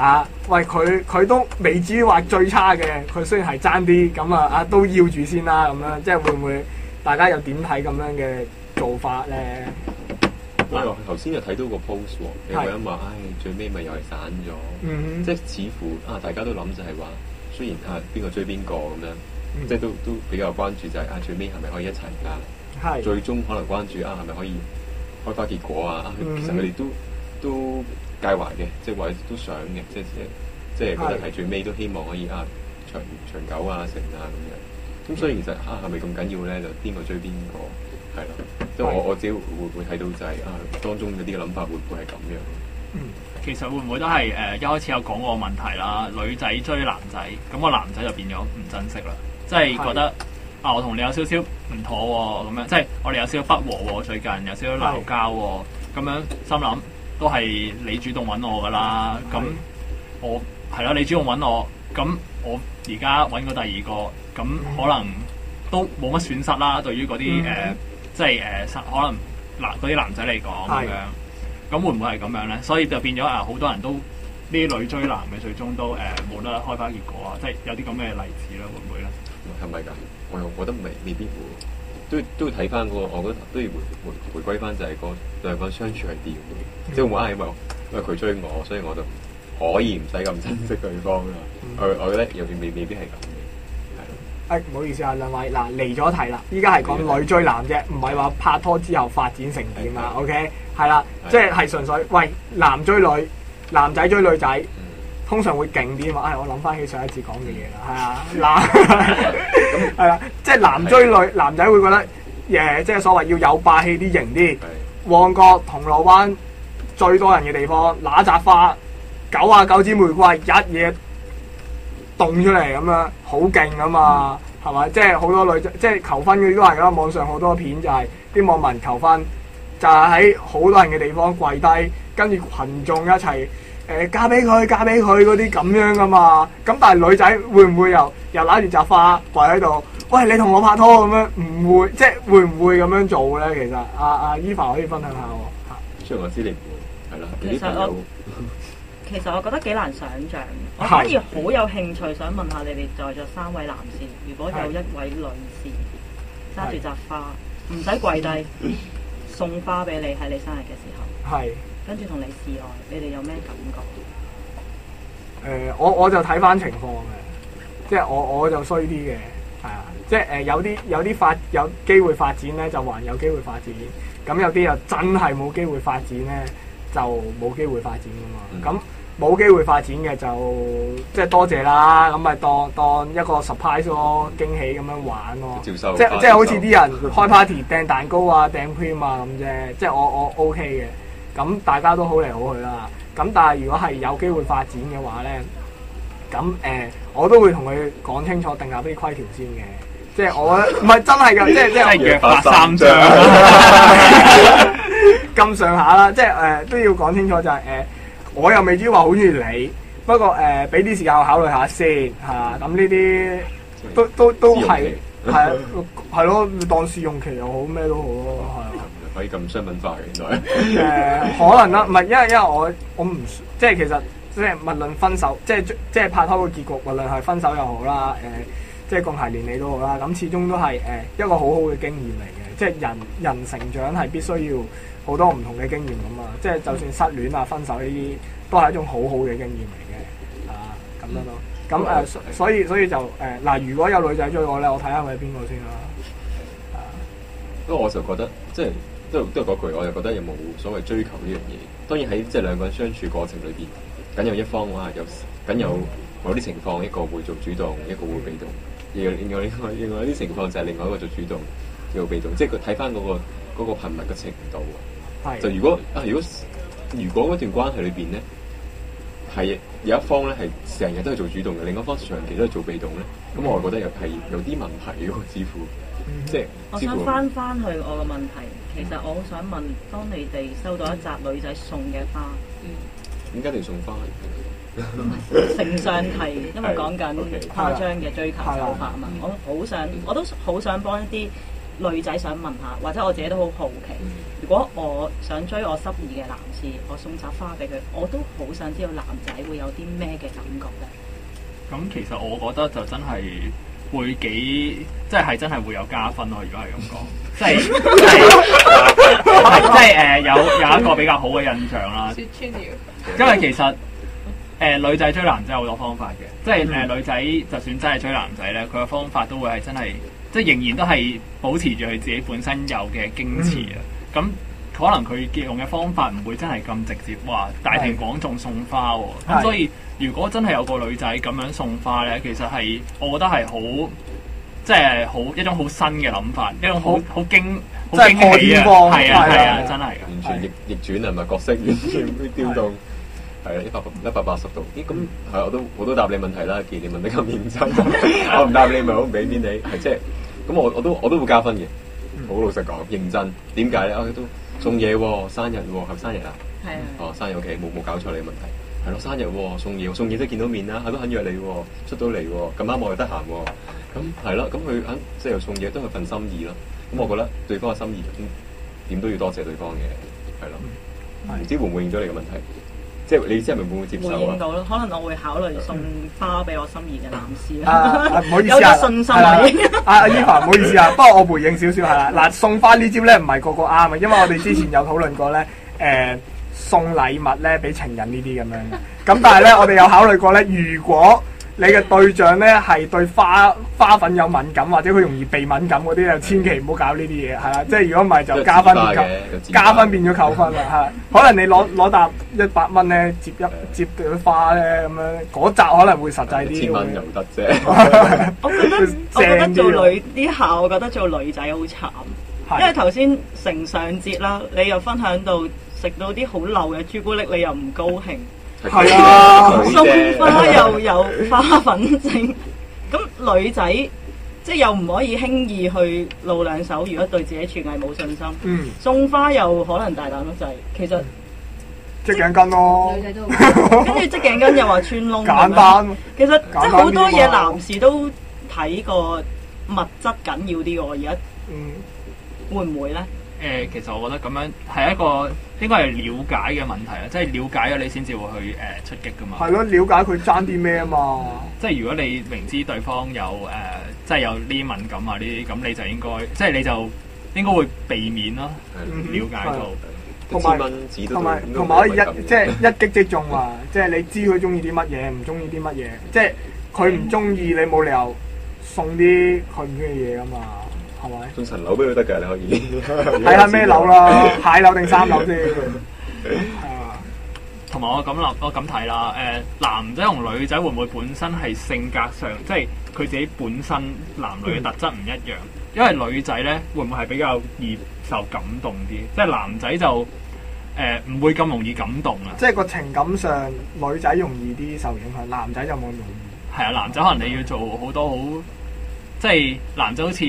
啊？喂，佢都未至於話最差嘅，佢雖然係爭啲咁都要住先啦，咁樣即係會唔會大家又點睇咁樣嘅做法咧？我頭先又睇到個 post 喎，有個人話：最尾咪又係散咗，即係似乎大家都諗就係話，雖然邊個追邊個咁樣，即係都比較關注就係最尾係咪可以一齊㗎？最終可能關注係咪可以開花結果啊？其實佢哋都介懷嘅，即係話都想嘅，即係覺得係最尾都希望可以長久啊成啊咁樣。咁所以其實係咪咁緊要咧？就邊個追邊個？係咯，即係我自己會睇到就係當中嗰啲嘅諗法會唔會係咁樣？其實會唔會都係一開始有講過問題啦？女仔追男仔，咁個男仔就變咗唔珍惜啦，即係覺得我同你有少少唔妥喎，咁樣即係我哋有少少不和喎，最近有少少鬧交喎，咁樣心諗都係你主動揾我㗎啦，咁我係啦，你主動揾我，咁我而家揾過第二個，咁可能都冇乜損失啦，對於嗰啲即係可能嗰啲男仔嚟講咁樣，咁會唔會係咁樣咧？所以就變咗好多人都呢啲女追男嘅，最終都冇得開花結果啊！即係有啲咁嘅例子啦，會唔會咧？係咪㗎？我又覺得未必會，都要睇翻個，我覺得都要回歸翻就係個兩個相處係點嘅，即係冇係因為佢追我，所以我就可以唔使咁珍惜對方啦。我覺得又未必係咁。唔好意思啊，兩位離咗題啦，依家係講女追男啫，唔係話拍拖之後發展成點啦。OK， 係啦，即係純粹喂男追女，男仔追女仔，通常會勁啲嘛。我諗翻起上一次講嘅嘢啦，係啊，係啦，即係男追女，男仔會覺得即係所謂要有霸氣啲、型啲。旺角、銅鑼灣最多人嘅地方，揦扎花99支玫瑰一嘢動出嚟咁樣，好勁啊嘛，係咪？即係好多女仔，即係求婚嗰啲都係啦。網上好多片就係啲網民求婚，就係喺好多人嘅地方跪低，跟住群眾一齊嫁俾佢嗰啲咁樣噶嘛。咁但係女仔會唔會又揦住扎花跪喺度？喂，你同我拍拖咁樣？唔會，即係會唔會咁樣做咧？其實阿Eva可以分享下喎。雖然我知你唔會，係啦，你啲朋友。其實我覺得幾難想像，我反而好有興趣想問下你哋在座3位男士，如果有一位女士揸住扎花，唔使跪低，送花俾你喺你生日嘅時候，跟住同你示愛，你哋有咩感覺？我就睇翻情況嘅，即係我就衰啲嘅，係啊，即係有啲有機會發展咧，就還有機會發展，咁有啲又真係冇機會發展咧，就冇機會發展噶嘛，咁。冇機會發展嘅就即係多謝啦，咁咪當一個 surprise 咯，驚喜咁樣玩咯，即係好似啲人開 party 掟蛋糕啊、掟 cream 啊咁啫，即係我 OK 嘅，咁大家都好嚟好去啦。咁但係如果係有機會發展嘅話咧，咁我都會同佢講清楚，定下啲規條先嘅，即係我唔係真係㗎，即係約法三章咁上下啦，即係都要講清楚就係我又未至於話好中意你，不過俾啲時間我考慮下先嚇。咁呢啲都係係咯，你當試用期又好咩都好咯，係啊。可以咁商品化嘅原來。可能啦，唔係因為我唔即係其實即係無論分手，即係拍拖嘅結局，無論係分手又好啦，即係共諧連理都好啦，咁始終都係一個好好嘅經驗嚟嘅。即係人成長係必須要好多唔同嘅經驗㗎嘛。即係就算失戀啊、分手呢啲，都係一種好好嘅經驗嚟嘅。咁樣咯。咁所以就嗱，如果有女仔追我咧，我睇下佢係邊個先啦。不過我就覺得即係。都係嗰句，我就覺得有冇所謂追求呢樣嘢。當然喺即係兩個人相處過程裏邊，僅有一方話僅有某啲情況，一個會做主動，一個會被動。另外一啲情況就係另外一個做主動，一個被動。即係佢睇翻嗰個頻密嘅程度。係。就如果嗰段關係裏邊咧，係有一方咧係成日都係做主動嘅，另一方長期都係做被動咧，咁我覺得有啲問題嘅喎，似乎。即係我想翻去我嘅問題，其實我好想問，當你哋收到一紮女仔送嘅花，點解你送花？承上題，因為講緊誇張嘅追求手法啊嘛，我都好想幫一啲女仔想問下，或者我自己都好好奇，如果我想追我心儀嘅男士，我送扎花俾佢，我都好想知道男仔會有啲咩嘅感覺咧。咁其實我覺得就真係。會幾即係真係會有加分咯，如果係咁講，即係有一個比較好嘅印象啦。因為其實女仔追男仔有好多方法嘅，即係女仔就算真係追男仔咧，佢嘅方法都會係真係即係仍然都係保持住佢自己本身有嘅矜持啊。咁可能佢用嘅方法唔會真係咁直接，話大庭廣眾送花喎。咁所以如果真係有個女仔咁樣送花咧，其實係我覺得係好即係好一種好新嘅諗法，一種好驚喜啊！係啊，真係完全逆轉啊！咪角色完全調動，係啊，180度。咦咁係我都答你問題啦，既然你問得咁認真，我唔答你咪好唔俾面你，係即係咁我都會加分嘅。好老實講，認真點解咧？都送嘢喎，生日喎，係咪生日啊？係啊。哦，生日 OK，冇搞錯你嘅問題。係咯，生日喎，送嘢都見到面啦，都肯約你喎，出到嚟喎，咁啱我又得閒喎，咁係咯，咁佢肯即係又送嘢，都係份心意咯。咁我覺得對方嘅心意點都要多謝對方嘅，係咯。唔知會唔會應咗你嘅問題？即係你知係咪會唔會接受啊？回應到咯，可能我會考慮送花俾我心儀嘅男士啦。唔好意思啊，有信心啊。阿依華唔好意思啊，不過我回應少少係啦。嗱，送花呢招咧唔係個個啱啊，因為我哋之前有討論過咧，送禮物咧俾情人呢啲咁樣嘅，咁但係咧我哋有考慮過咧，如果你嘅對象咧係對花粉有敏感或者佢容易鼻敏感嗰啲，就千祈唔好搞呢啲嘢，係啦，即係如果唔係就加分變咗扣分啦，係可能你攞沓100蚊咧接對花咧咁樣，嗰紮可能會實際啲。1000蚊又得啫。我覺得做女呢下，我覺得做女仔好慘，因為頭先承上節啦，你又分享到。食到啲好流嘅朱古力，你又唔高興，係啊，送花又有花粉症，咁女仔即係又唔可以輕易去露兩手，如果對自己廚藝冇信心，送花又可能大膽得滯，其實織頸巾咯，女仔都跟住織頸巾又話穿窿，簡單，其實即係好多嘢男士都睇個物質緊要啲喎，而家會唔會咧？其實我覺得咁樣係一個應該係了解嘅問題啦，即係了解咗你先至會去出擊噶嘛。係咯，了解佢爭啲咩啊嘛。即係如果你明知對方有即係有呢啲敏感啊呢啲，咁你就應該即係你就應該會避免咯。了解到。同埋可以即係一擊即中啊！即係你知佢中意啲乜嘢，唔中意啲乜嘢，即係佢唔中意你冇理由送啲佢唔中意嘢噶嘛。送層樓俾佢得㗎，你可以睇下咩樓啦，蟹樓定3樓先。同埋我咁睇啦，男仔同女仔會唔會本身係性格上，即係佢自己本身男女嘅特質唔一樣？因為女仔咧會唔會係比較易受感動啲？即係男仔就唔會咁容易感動啊。即係個情感上，女仔容易啲受影響，男仔就冇咁容易。係啊，男仔可能你要做好多好，即係男仔好似。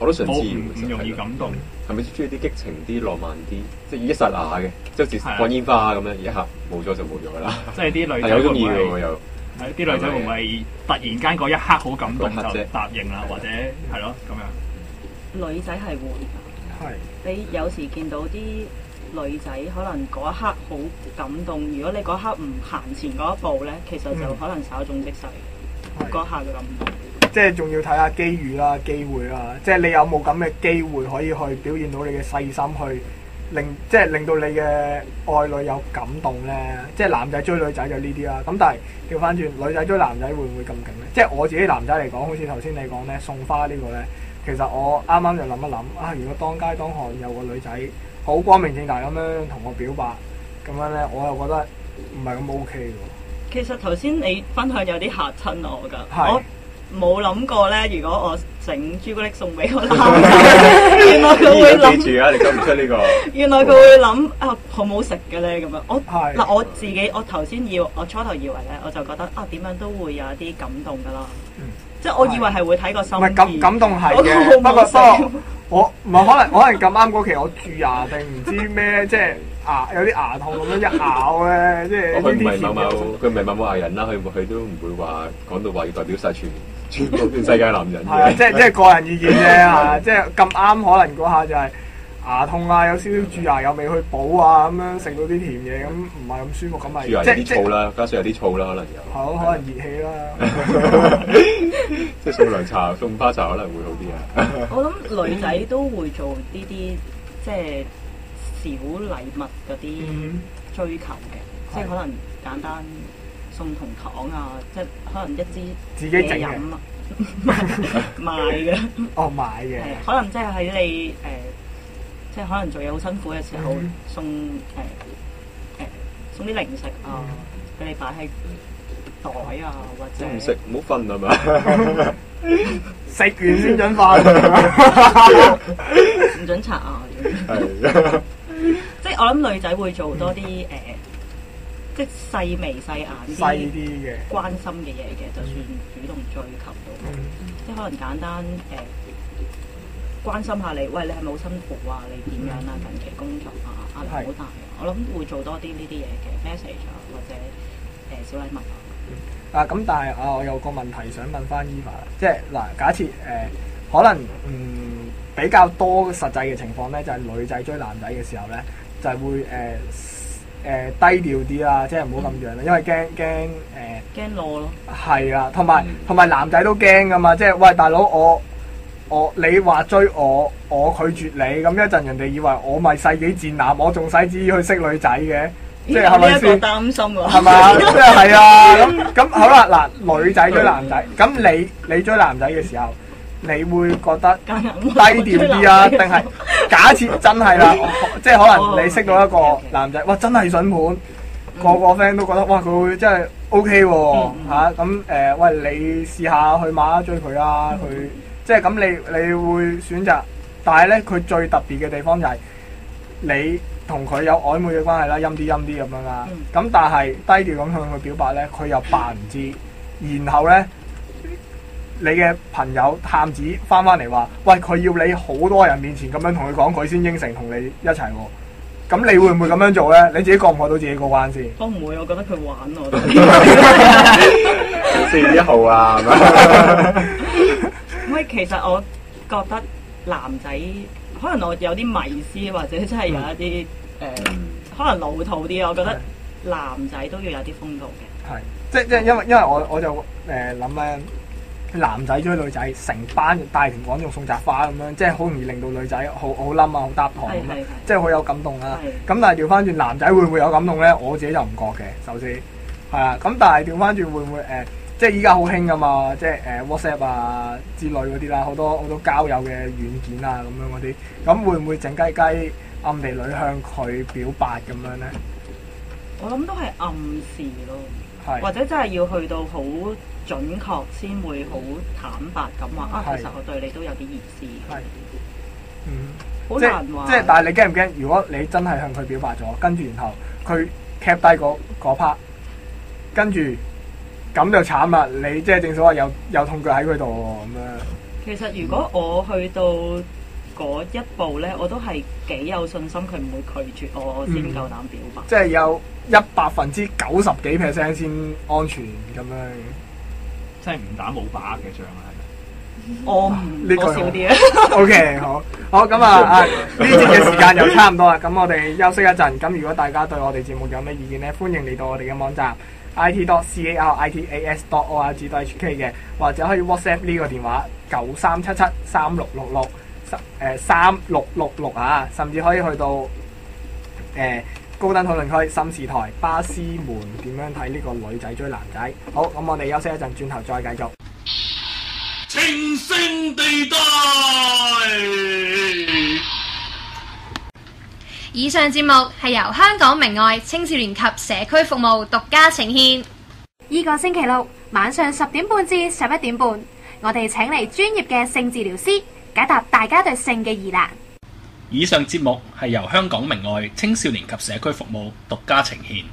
我都想知，唔容易感動。係咪中意啲激情啲、浪漫啲，即係一剎那嘅，即係好似放煙花咁樣，一下冇咗就冇咗㗎啦。即係啲女仔係好中意嘅喎，又係啲女仔會唔會突然間嗰一刻好感動就答應啦，或者係咯咁樣？女仔係會㗎，係你有時見到啲女仔可能嗰一刻好感動，如果你嗰一刻唔行前嗰一步咧，其實就可能稍縱即逝嗰一下嘅感動。即係仲要睇下機遇啦、機會啦，即係你有冇咁嘅機會可以去表現到你嘅細心，去令到你嘅愛侶有感動咧。即係男仔追女仔就呢啲啦。咁但係調翻轉，女仔追男仔會唔會咁勁咧？即係我自己男仔嚟講，好似頭先你講咧送花呢個咧，其實我啱啱就諗一諗啊，如果當街當巷有個女仔好光明正大咁樣同我表白，咁樣咧我又覺得唔係咁 OK 喎。其實頭先你分享有啲嚇親我㗎，我冇諗過咧，如果我整朱古力送俾個男仔，原來佢會諗。記住啊，你講唔出呢個。原來佢會諗啊，好唔好食嘅咧？咁樣我自己，我初頭以為咧，我就覺得啊，點樣都會有一啲感動㗎啦。即係我以為係會睇個心意。唔係感動係嘅，不過我唔係可能咁啱嗰期我蛀牙定唔知咩，即係有啲牙痛咁樣一咬咧，即係佢唔係某藝人啦，佢都唔會話講到話要代表晒全部全世界男人嘅。即係個人意見啫嚇，即係咁啱可能嗰下就係牙痛啊，有少少蛀牙又未去補啊，咁樣食到啲甜嘢咁唔係咁舒服咁咪。蛀牙有啲燥啦，加上有啲燥啦，可能有。係咯，可能熱氣啦。即係送涼茶、送花茶可能會好啲啊！我諗女仔都會做呢啲即係小禮物嗰啲追求嘅，即係可能簡單送同糖啊，即係可能一支自己整嘅飲啊，賣嘅。哦，買嘅。可能即係喺你即係可能做嘢好辛苦嘅時候，送送啲零食啊，俾你擺喺袋啊，或者唔食唔好瞓係嘛？食完先準瞓，唔準刷啊！即係我諗女仔會做多啲即係細眉細眼啲嘅關心嘅嘢嘅，就算主動追求到，即係可能簡單關心下你，喂，你係咪好辛苦啊？你點樣啊？近期工作啊，壓力好大啊！我諗會做多啲呢啲嘢嘅 message 啊，或者小禮物啊。咁但係我有個問題想問翻 Eva，即係嗱，假設可能比較多實際嘅情況咧，就係女仔追男仔嘅時候咧，就係會低調啲啦，即係唔好咁樣啦，因為驚攞咯。係啊，同埋男仔都驚噶嘛，即係喂大佬你話追我拒絕你，咁一陣人哋以為我咪世紀賤男，我仲使旨意去識女仔嘅。即係係咪先？擔心喎，係嘛？即係係啊！咁好啦，嗱，女仔追男仔，咁你追男仔嘅時候，你會覺得低調啲啊？定係假設真係啦，即係可能你識到一個男仔，哇！真係筍盤，個個 friend 都覺得哇，佢會真係 OK 喎嚇。咁喂，你試下去馬追佢啊！佢即係咁，你會選擇，但係咧，佢最特別嘅地方就係你同佢有曖昧嘅關係啦，陰啲咁樣啦。咁但係低調咁向佢表白咧，佢又扮唔知。然後咧，你嘅朋友探子翻嚟話：喂，佢要你好多人面前咁樣同佢講，佢先應承同你一齊喎。咁你會唔會咁樣做咧？你自己過唔過到自己個關先？我唔會，我覺得佢玩我。4月1號啊，係咪？唔係，其實我覺得男仔。可能我有啲迷思，或者真係有一啲可能老土啲。我覺得男仔都要有啲風度嘅。係，即係因為我就諗咧，男仔追女仔，成班大庭廣眾送扎花咁樣，即係好容易令到女仔好冧啊，好搭堂咁樣，即係好有感動啦。咁但係調翻轉，男仔會唔會有感動咧？我自己就唔覺嘅，首先係啊。咁但係調翻轉會唔會即係依家好興噶嘛，即係WhatsApp 啊之類嗰啲啦，好多交友嘅軟件啊咁樣嗰啲，咁會唔會靜雞雞暗地裏向佢表白咁樣咧？我諗都係暗示咯，或者真係要去到好準確先會好坦白咁話其實我對你都有啲意思。好難話。即係但係你驚唔驚？如果你真係向佢表白咗，跟住然後佢 cap 低嗰 part， 跟住。咁就慘啦！你即係正所謂有痛腳喺佢度喎咁樣。其實如果我去到嗰一步咧，我都係幾有信心佢唔會拒絕我，我先夠膽表白。即係有90%幾%先安全咁樣。即係唔打冇把握嘅仗啊！我少啲啊。OK， 好咁啊！呢節嘅時間又差唔多啦，咁我哋休息一陣。咁如果大家對我哋節目有咩意見咧，歡迎嚟到我哋嘅網站 it.caritas.org.hk 嘅，或者可以 WhatsApp 呢個電話937736663666啊，甚至可以去到高登討論區、心事台、巴斯門點樣睇呢個女仔追男仔。好，咁我哋休息一陣，轉頭再繼續。情聖地帶。以上節目係由香港明愛青少年及社區服務獨家呈獻。呢個星期六晚上10點半至11點半，我哋請嚟專業嘅性治療師解答大家對性嘅疑難。以上節目係由香港明愛青少年及社區服務獨家呈獻。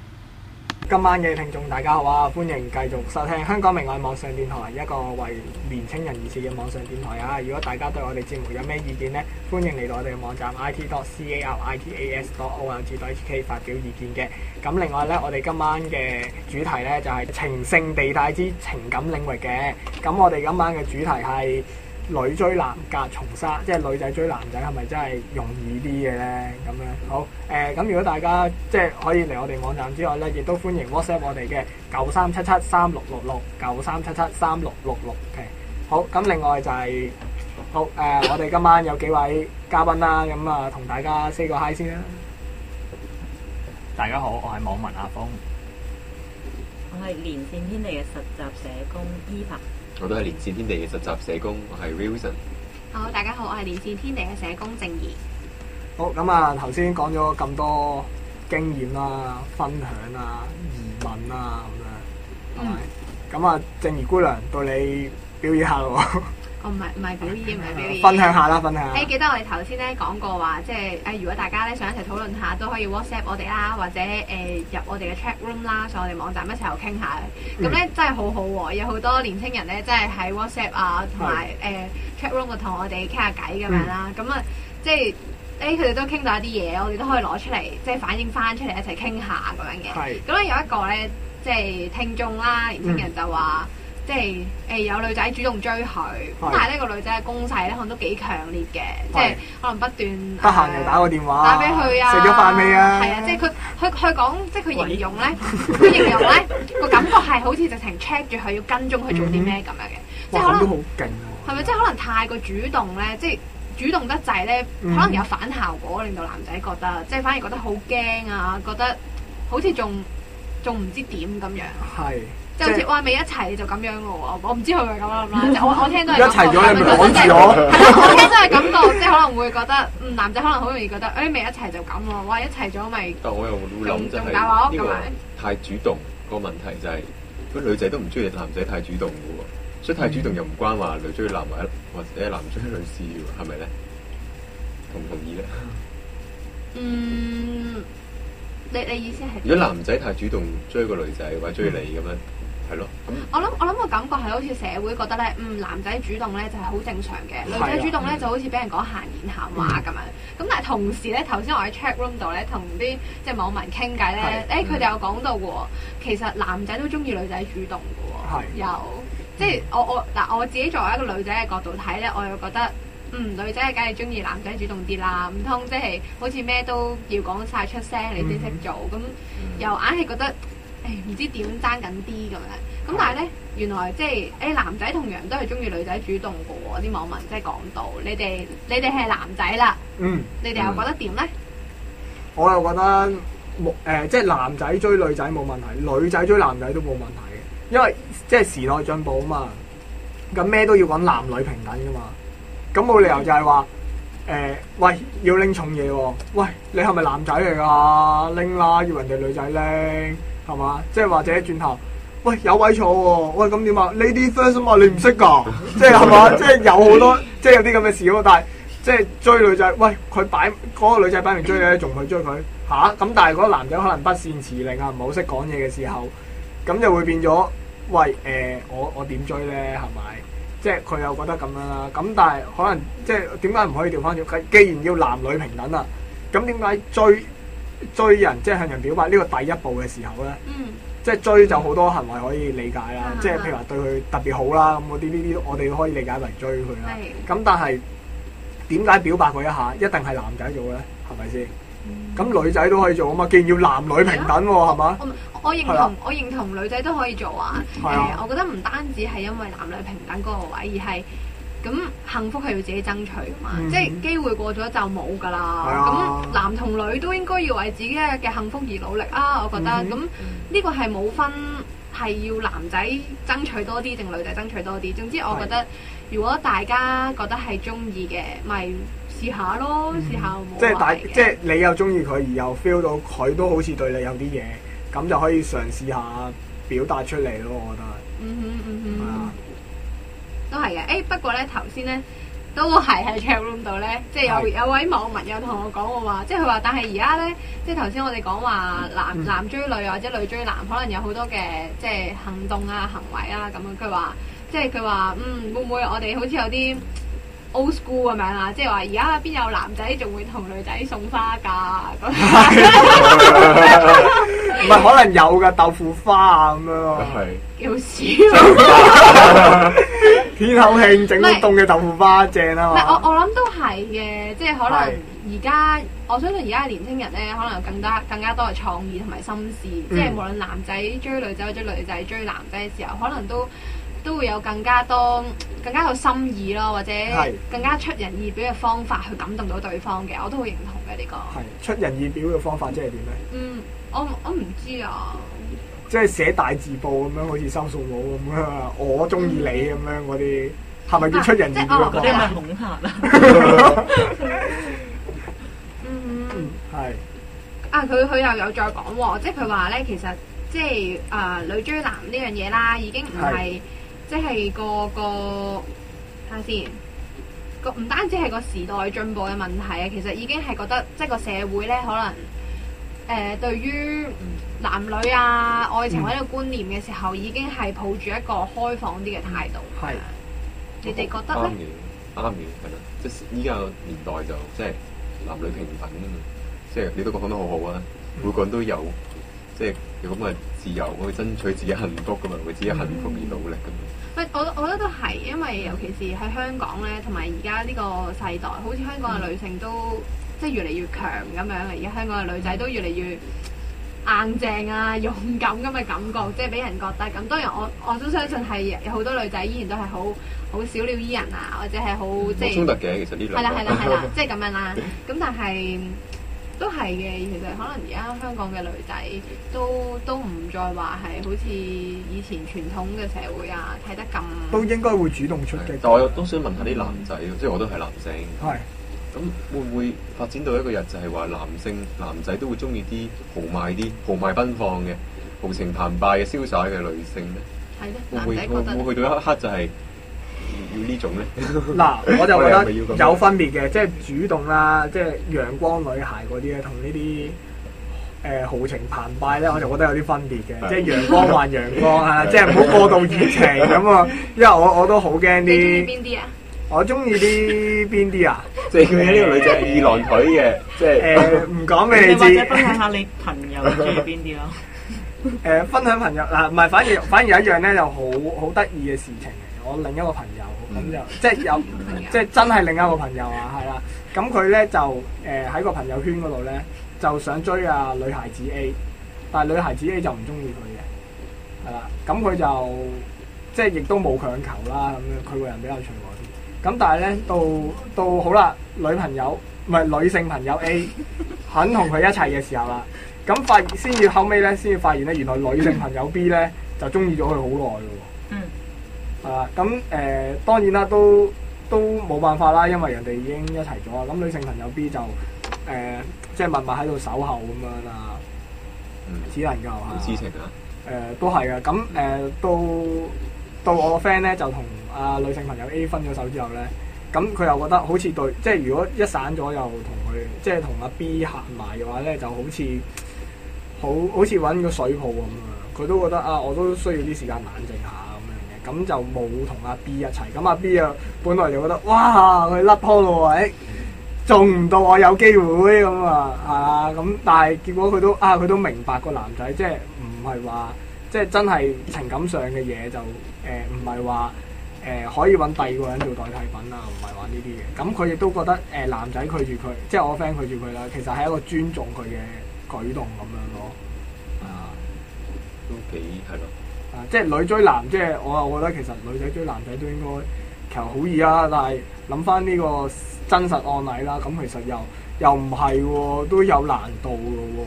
今晚嘅聽眾大家好啊，歡迎繼續收聽香港明愛網上電台，一個為年青人而設嘅網上電台啊！如果大家對我哋節目有咩意見呢，歡迎嚟到我哋嘅網站 it.caritas.org.hk 發表意見嘅。咁另外呢，我哋今晚嘅主題呢，就係情聖地帶之情感領域嘅。咁我哋今晚嘅主題係女追男隔重紗，即係女仔追男仔係咪真係容易啲嘅咧？咁樣好咁如果大家即係可以嚟我哋網站之外咧，亦都歡迎 WhatsApp 我哋嘅9377366693773666嘅。好，咁另外就係我哋今晚有幾位嘉賓啦，咁啊同大家 say 個 hi 先啦。大家好，我係網民阿峰。我係連線天地嘅實習社工Eva。我都係連線天地嘅實習社工，我係 Wilson。好，大家好，我係連線天地嘅社工靜怡。好，咁啊頭先講咗咁多經驗啦、分享啊、疑問啊咁樣，係咪？咁啊，靜怡姑娘到你表演下咯喎。唔係表演，唔係表演。分享下啦，分享下。記得我哋頭先咧講過話，即係如果大家咧想一齊討論下，都可以 WhatsApp 我哋啦，或者入我哋嘅 chat room 啦，上我哋網站一齊又傾下。咁咧真係好好喎，有好多年青人咧，真係喺 WhatsApp 啊同埋chat room 度同我哋傾下偈咁樣啦。咁啊，即係佢哋都傾到一啲嘢，我哋都可以攞出嚟，即係反映翻出嚟一齊傾下咁樣嘅。咁咧有一個咧，即係聽眾啦，年青人就話。即係有女仔主動追佢，咁但係呢個女仔嘅攻勢咧可能都幾強烈嘅，即係可能不斷得閒就打個電話，打俾佢啊，食咗飯未啊？係啊，即係佢講，即係佢形容咧個感覺係好似直情 check 住佢要跟蹤佢做啲咩咁樣嘅，即係可能都好勁喎。係咪即係可能太過主動咧？即係主動得滯咧，可能有反效果，令到男仔覺得即係反而覺得好驚啊，覺得好似仲唔知點咁樣。係。即係好似未一齊就咁樣咯喎，我唔知佢係咁諗啦。即係我聽都係咁講。一齊咗你咪趕住我。係咯，我聽都係感覺，即係可能會覺得，男仔可能好容易覺得，未一齊就咁咯。哇，一齊咗咪但我又會諗就係呢個太主動個問題就係，如果女仔都唔中意男仔太主動嘅喎，所以太主動又唔關話女追男或者男追女事嘅喎，係咪咧？同唔同意咧？你意思係？如果男仔太主動追個女仔或者追你咁樣。係咯，我諗個感覺係好似社會覺得咧，男仔主動咧就係好正常嘅，女仔主動咧就好似俾人講閒言閒話咁樣。咁但係同時咧，頭先我喺 chat room 度咧同啲即係網民傾偈咧，佢哋有講到嘅喎，其實男仔都中意女仔主動嘅喎，有即係我自己作為一個女仔嘅角度睇咧，我又覺得女仔梗係中意男仔主動啲啦，唔通即係好似咩都要講晒出聲你先識做，咁又硬係覺得。唔知點爭緊啲咁樣，咁但係咧，原來即係男仔同樣都係中意女仔主動嘅喎，啲網民即係講到，你哋係男仔啦，你哋又覺得點咧？我又覺得即係男仔追女仔冇問題，女仔追男仔都冇問題嘅，因為即係時代進步啊嘛，咁咩都要講男女平等噶嘛，咁冇理由就係話喂要拎重嘢喎，喂你係咪男仔嚟㗎？拎啦，要人哋女仔拎。係嘛？即係或者轉頭，喂有位坐喎，喂咁點啊 ？Lady first 嘛，你唔識㗎？即係係嘛？即係有好多，即係有啲咁嘅事咯。但係即係追女仔，喂佢嗰個女仔擺明追你，仲去追佢嚇？咁但係嗰個男仔可能不善辭令啊，唔好識講嘢嘅時候，咁就會變咗，喂我點追咧？係咪？即係佢又覺得咁樣啦。咁但係可能即係點解唔可以調翻轉？既然要男女平等啊，咁點解追人即係向人表白呢個第一步嘅時候咧？即係追就好多行為可以理解啦，即係譬如話對佢特別好啦，咁嗰啲呢啲我哋都可以理解為追佢啦。咁但係點解表白嗰一下一定係男仔做咧？係咪先？咁女仔都可以做啊嘛，既然要男女平等喎，係嘛？我認同女仔都可以做啊。我覺得唔單止係因為男女平等嗰個位，而係咁幸福係要自己爭取噶嘛。即係機會過咗就冇㗎啦。咁男同女都應該要為自己嘅幸福而努力啊！我覺得咁呢個係冇分係要男仔爭取多啲定女仔爭取多啲。總之我覺得如果大家覺得係中意嘅，咪試下咯，試下冇即係你又中意佢，而又 feel 到佢都好似對你有啲嘢，咁就可以嘗試下表達出嚟咯。我覺得。都係嘅。不過咧頭先咧都係喺 chat room 度咧，即係有位網民有同我講話，即係佢話，但係而家咧，即係頭先我哋講話男追女或者女追男，可能有好多嘅即係行動啊、行為啊咁樣。佢話即係佢話會唔會我哋好似有啲 old school 咁樣啊？即係話而家邊有男仔仲會同女仔送花㗎咁？唔係可能有㗎，豆腐花啊咁樣。幾好笑。天口慶整啲凍嘅豆腐花正啊嘛！我諗都係嘅，即係可能而家我相信而家年輕人咧，可能有更加多嘅創意同埋心思，即係無論男仔追女仔或者女仔追男仔嘅時候，可能都會有更加有心意咯，或者更加出人意表嘅方法去感動到對方嘅，我都好認同嘅呢個。係出人意表嘅方法即係點咧？我唔知啊。即係寫大字報咁樣，好似收數佬咁樣，我中意你咁樣嗰啲，係咪叫出人意表嘅？嗰啲係咪恐嚇啊？係。佢又有再講喎，即係佢話咧，其實即係女追男呢樣嘢啦，已經唔係即係個睇下先，唔單止係個時代進步嘅問題啊，其實已經係覺得即係個社會咧，可能對於男女啊愛情或者個觀念嘅時候，已經係抱住一個開放啲嘅態度。係，你哋覺得咧？啱嘅，係啦，即係依家個年代就即係男女平等啊嘛，即係你都講得好好啊，每個人都有即係有咁嘅自由去爭取自己幸福噶嘛，為自己幸福而努力噶嘛。我覺得都係，因為尤其是喺香港咧，同埋而家呢個世代，好似香港嘅女性都即係越嚟越強咁樣啊！而家香港嘅女仔都越嚟越硬淨啊、勇敢咁嘅感覺，即係俾人覺得咁。當然我都相信係有好多女仔依然都係好小鳥依人啊，或者係好即係衝突嘅。其實呢兩係啦，即係咁樣啦。咁但係都係嘅，其實可能而家香港嘅女仔都唔再話係好似以前傳統嘅社會啊睇得咁，都應該會主動出擊。但我都想問下啲男仔，即係我都係男性。係。咁會唔會發展到一個日就係話男仔都會中意啲豪邁奔放嘅、豪情澎湃嘅、瀟灑嘅女性咧？係咧，會唔會去到一刻就係要呢種咧？嗱，我就覺得有分別嘅，即係主動啦，即係陽光女孩嗰啲咧，同呢啲豪情澎湃咧，我就覺得有啲分別嘅，即係陽光還陽光啊，即係唔好過度熱情咁啊，因為我都好驚啲。你中意邊啲啊？我中意啲邊啲啊？即係佢呢個女仔二郎腿嘅，即係唔講俾你知。或者分享下你朋友中意邊啲咯？分享朋友嗱，唔係反而有一樣咧，就好得意嘅事情嚟。我另一個朋友咁就即係有即係真係另一個朋友啊，係啦。咁佢咧就喺個朋友圈嗰度咧，就想追啊女孩子 A， 但係女孩子 A 就唔中意佢嘅，係啦。咁佢就即係亦都冇強求啦，咁樣佢個人比較隨和啲。咁但係咧，到好啦，女性朋友 A 肯同佢一齊嘅時候啦，咁先至後尾咧，先至發現咧，原來女性朋友 B 咧就中意咗佢好耐嘅喎。係啦，咁當然啦，都冇辦法啦，因為人哋已經一齊咗啦。咁女性朋友 B 就即係默默喺度守候咁樣啦，只能夠好痴情啊。都係嘅。咁到我個 friend 咧就同女性朋友 A 分咗手之後咧，咁佢又覺得好似對，即係如果一散咗又同佢，即係同阿 B 行埋嘅話咧，就好似揾個水泡咁啊！佢都覺得我都需要啲時間冷靜下咁樣嘅。咁就冇同阿 B 一齊。咁阿 B 啊，本來就覺得哇佢甩拖咯喎，中唔到我有機會咁啊，係啊，咁但係結果佢都明白個男仔即係唔係話即係真係情感上嘅嘢就唔係話可以揾第二個人做代替品啊，唔係話呢啲嘅。咁佢亦都覺得男仔拒絕佢，即係我 friend 拒絕佢啦，其實係一個尊重佢嘅舉動咁樣咯。都幾係咯。即係女追男，即係我又覺得其實女仔追男仔都應該其實好易啊，但係諗翻呢個真實案例啦，咁其實又唔係喎，都有難度嘅喎。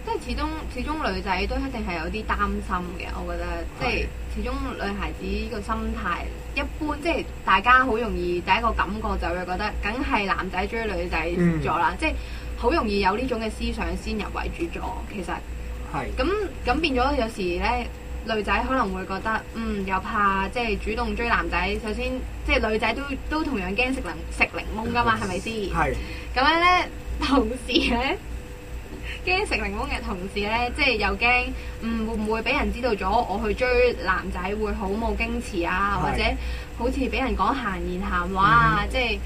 即係始終女仔都一定係有啲擔心嘅，我覺得即係始終女孩子個心態一般，即係大家好容易第一個感覺就會覺得，梗係男仔追女仔咗啦，即係好容易有呢種嘅思想先入為主咗。其實係咁變咗，有時咧女仔可能會覺得又怕即係主動追男仔，首先即係女仔都同樣驚食檸檬噶嘛，係咪先？係咁樣咧，同時咧。驚食檸檬嘅同時咧，即係又驚會唔會俾人知道咗我去追男仔會好冇矜持啊，或者好似俾人講閒言閒話啊，即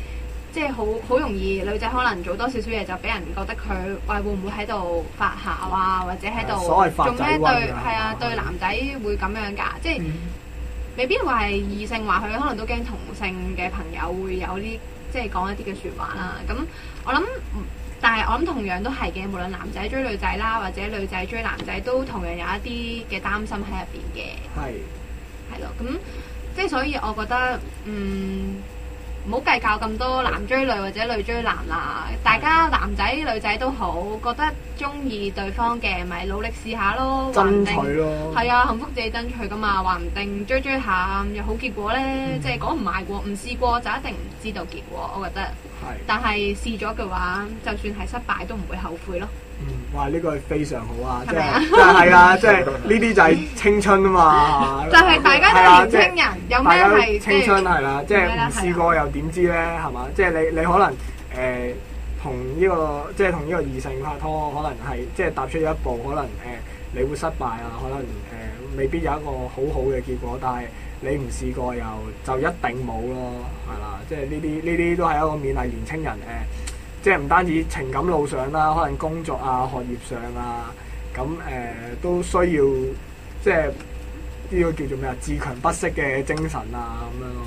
係好容易女仔可能做多少少嘢就俾人覺得佢喂會唔會喺度發姣啊，或者喺度做咩對男仔會咁樣㗎，即係未必話係異性話佢可能都驚同性嘅朋友會有啲即係講一啲嘅説話啦。咁我諗。但係我諗同樣都係嘅，無論男仔追女仔啦，或者女仔追男仔，都同樣有一啲嘅擔心喺入邊嘅。係咯，咁即係所以我覺得唔好計較咁多男追女或者女追男啦。大家男仔女仔都好，覺得中意對方嘅咪努力試下咯，爭取咯。係啊，幸福自己爭取噶嘛，話唔定追下有好結果咧。即係講唔埋過，唔試過就一定唔知道結果。我覺得。但係試咗嘅話，就算係失敗都唔會後悔咯。哇！呢個係非常好啊，即係啊，即係呢啲就係青春啊嘛。就係大家都係年青人，有咩係青春係啦，即係唔試過又點知咧？係嘛？即係你可能同呢個即係同呢個異性拍拖，可能係即係踏出一步，可能你會失敗啊，可能未必有一個好好嘅結果，但係。你唔試過又就一定冇咯，係啦，即係呢啲都係一個勉勵年青人即係唔單止情感路上啦，可能工作啊、學業上啊，咁都需要即係呢個叫做咩啊，自強不息嘅精神啊咁樣咯。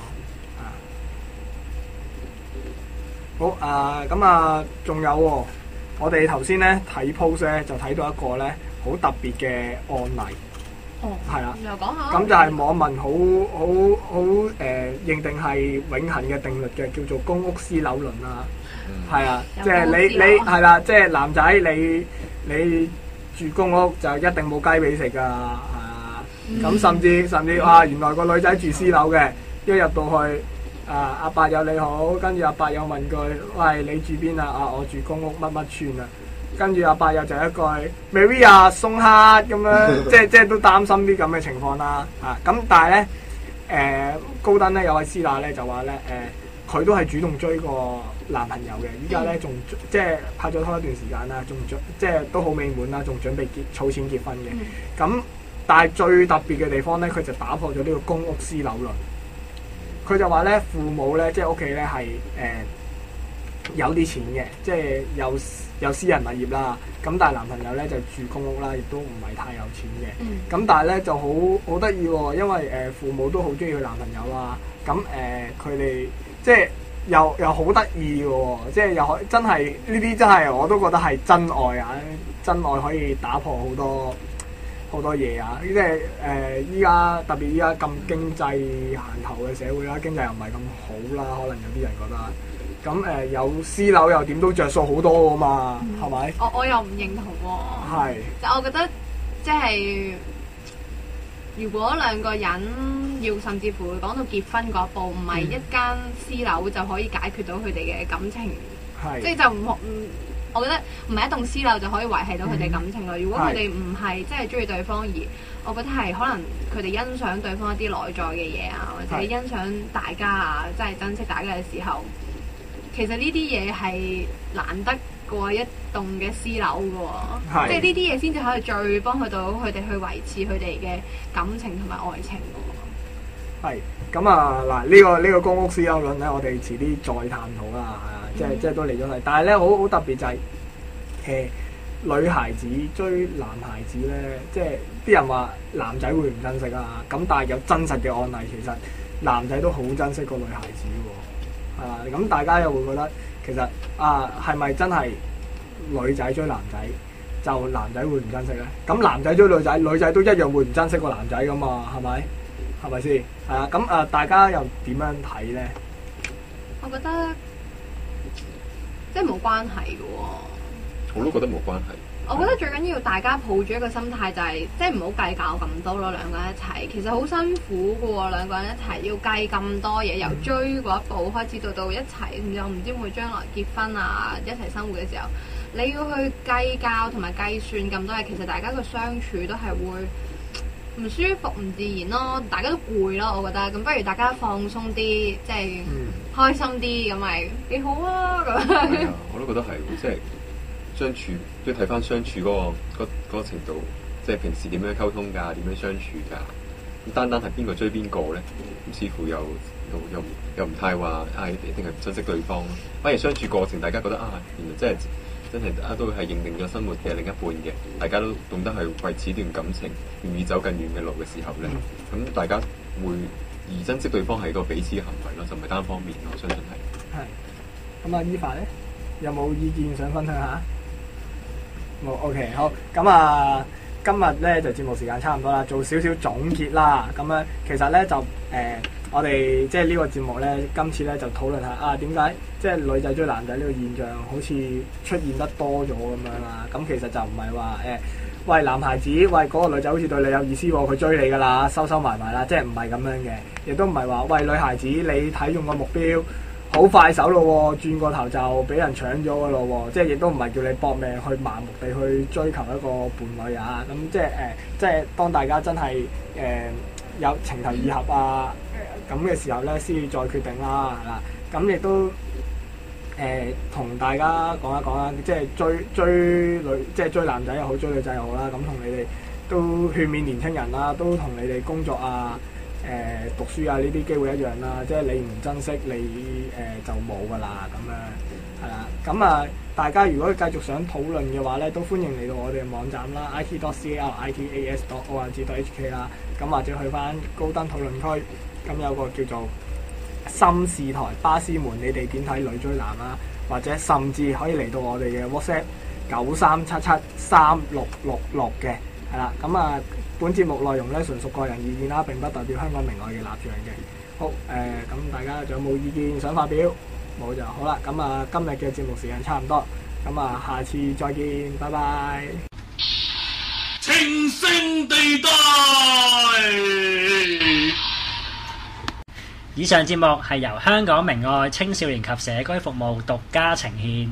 好咁啊，仲有喎，我哋頭先咧睇 post 咧就睇到一個咧好特別嘅案例。係啦，咁就係網民好認定係永恆嘅定律嘅，叫做公屋私樓論啦。係啊，即係你係啦，即係男仔你住公屋就一定冇雞髀食㗎，係啊。咁甚至原來個女仔住私樓嘅，一入到去阿伯友你好，跟住阿伯友問句喂，你住邊啊？我住公屋乜乜村啊。跟住阿伯友就一句 Maria 送客咁樣，即係都擔心啲咁嘅情況啦。咁但係咧高登咧有位師奶咧就話咧佢都係主動追個男朋友嘅，依家咧仲即係拍咗拖一段時間啦，仲即係都好美滿啦，仲準備儲錢結婚嘅。咁但係最特別嘅地方咧，佢就打破咗呢個公屋私樓論。佢就話咧父母咧即係屋企咧係有啲錢嘅，即係有私人物業啦，咁但係男朋友咧就住公屋啦，亦都唔係太有錢嘅。咁但係咧就好得意喎，因為父母都好中意佢男朋友啦。咁佢哋即係又好得意嘅喎，即係又真係呢啲真係我都覺得係真愛啊！真愛可以打破好多嘢啊！即係依家特別依家咁經濟行頭嘅社會啦，經濟又唔係咁好啦，可能有啲人覺得。咁有私樓又點都着數好多㗎嘛，係咪？我又唔認同喎。係。就我覺得即係如果兩個人要甚至乎講到結婚嗰步，唔係一間私樓就可以解決到佢哋嘅感情。係。即係就我覺得唔係一棟私樓就可以維係到佢哋感情咯。如果佢哋唔係真係中意對方，而我覺得係可能佢哋欣賞對方一啲內在嘅嘢啊，或者欣賞大家啊，真係珍惜大家嘅時候。其實呢啲嘢係難得過一棟嘅私樓嘅喎，即係呢啲嘢先至可以最幫佢到佢哋去維持佢哋嘅感情同埋愛情嘅喎。係咁啊嗱，呢個公屋私有論咧，我哋遲啲再探討啦，係啊，即係都嚟咗嚟。但係咧好特別就係女孩子追男孩子咧，即係啲人話男仔會唔珍惜啊，咁但係有真實嘅案例，其實男仔都好珍惜個女孩子喎，係啊，咁大家又會覺得其實係咪真係女仔追男仔就男仔會唔珍惜咧？咁男仔追女仔，女仔都一樣會唔珍惜個男仔噶嘛？係咪？係咪先？係啊，咁大家又點樣睇咧？我覺得即係冇關係嘅喎。我都覺得冇關係。我覺得最緊要大家抱住一個心態就係、即係唔好計較咁多咯，兩個人一齊其實好辛苦嘅喎，兩個人一齊要計咁多嘢，由追嗰一步開始到一齊，又唔知會將來結婚啊，一齊生活嘅時候，你要去計較同埋計算咁多嘢，其實大家個相處都係會唔舒服、唔自然咯，大家都攰咯，我覺得。咁不如大家放鬆啲，即係開心啲，咁咪幾好啊！咁係啊，我都覺得係，即係。相處都要睇翻相處嗰個程度，即係平時點樣溝通㗎，點樣相處㗎。咁單係邊個追邊個咧？咁似乎又唔太話一定係唔珍惜對方。反而相處過程，大家覺得原來真係都係認定咗生活嘅另一半嘅，大家都懂得係為此段感情願意走更遠嘅路嘅時候咧，咁大家會而珍惜對方係一個彼此嘅行為咯，就唔係單方面。我相信係。係。咁Eva咧，有冇意見想分享下？冇 OK 好，咁今日咧就節目時間差唔多啦，做少少總結啦。咁樣其實咧就我哋即係呢個節目咧，今次咧就討論下點解即係女仔追男仔呢個現象好似出現得多咗咁樣啦。咁其實就唔係話喂男孩子，喂嗰個女仔好似對你有意思喎，佢追你㗎啦，收埋啦，即係唔係咁樣嘅，亦都唔係話喂女孩子你睇中個目標。好快手咯喎，轉個頭就俾人搶咗噶咯喎，即係亦都唔係叫你搏命去盲目地去追求一個伴侶啊，咁即係當大家真係有情投意合咁嘅時候咧，先至再決定啦，係啦，咁亦都同大家講一講啦，即係追男仔又好，追女仔又好啦，咁同你哋都勸勉年輕人啦，都同你哋工作讀書呢啲機會一樣啦，即係你唔珍惜你就冇㗎啦，咁樣係啦。咁大家如果繼續想討論嘅話咧，都歡迎嚟到我哋嘅網站啦 it.cal.itas.org.hk 啦。咁或者去翻高登討論區，咁有個叫做心事台巴斯門，你哋點睇女追男啦？或者甚至可以嚟到我哋嘅 WhatsApp 93773666嘅，係啦。咁本節目內容咧純屬個人意見啦，並不代表香港明愛嘅立場嘅。好咁大家仲有冇意見想發表？冇就好啦。咁今日嘅節目時間差唔多，咁下次再見，拜拜。情聖地帶。以上節目係由香港明愛青少年及社區服務獨家呈獻。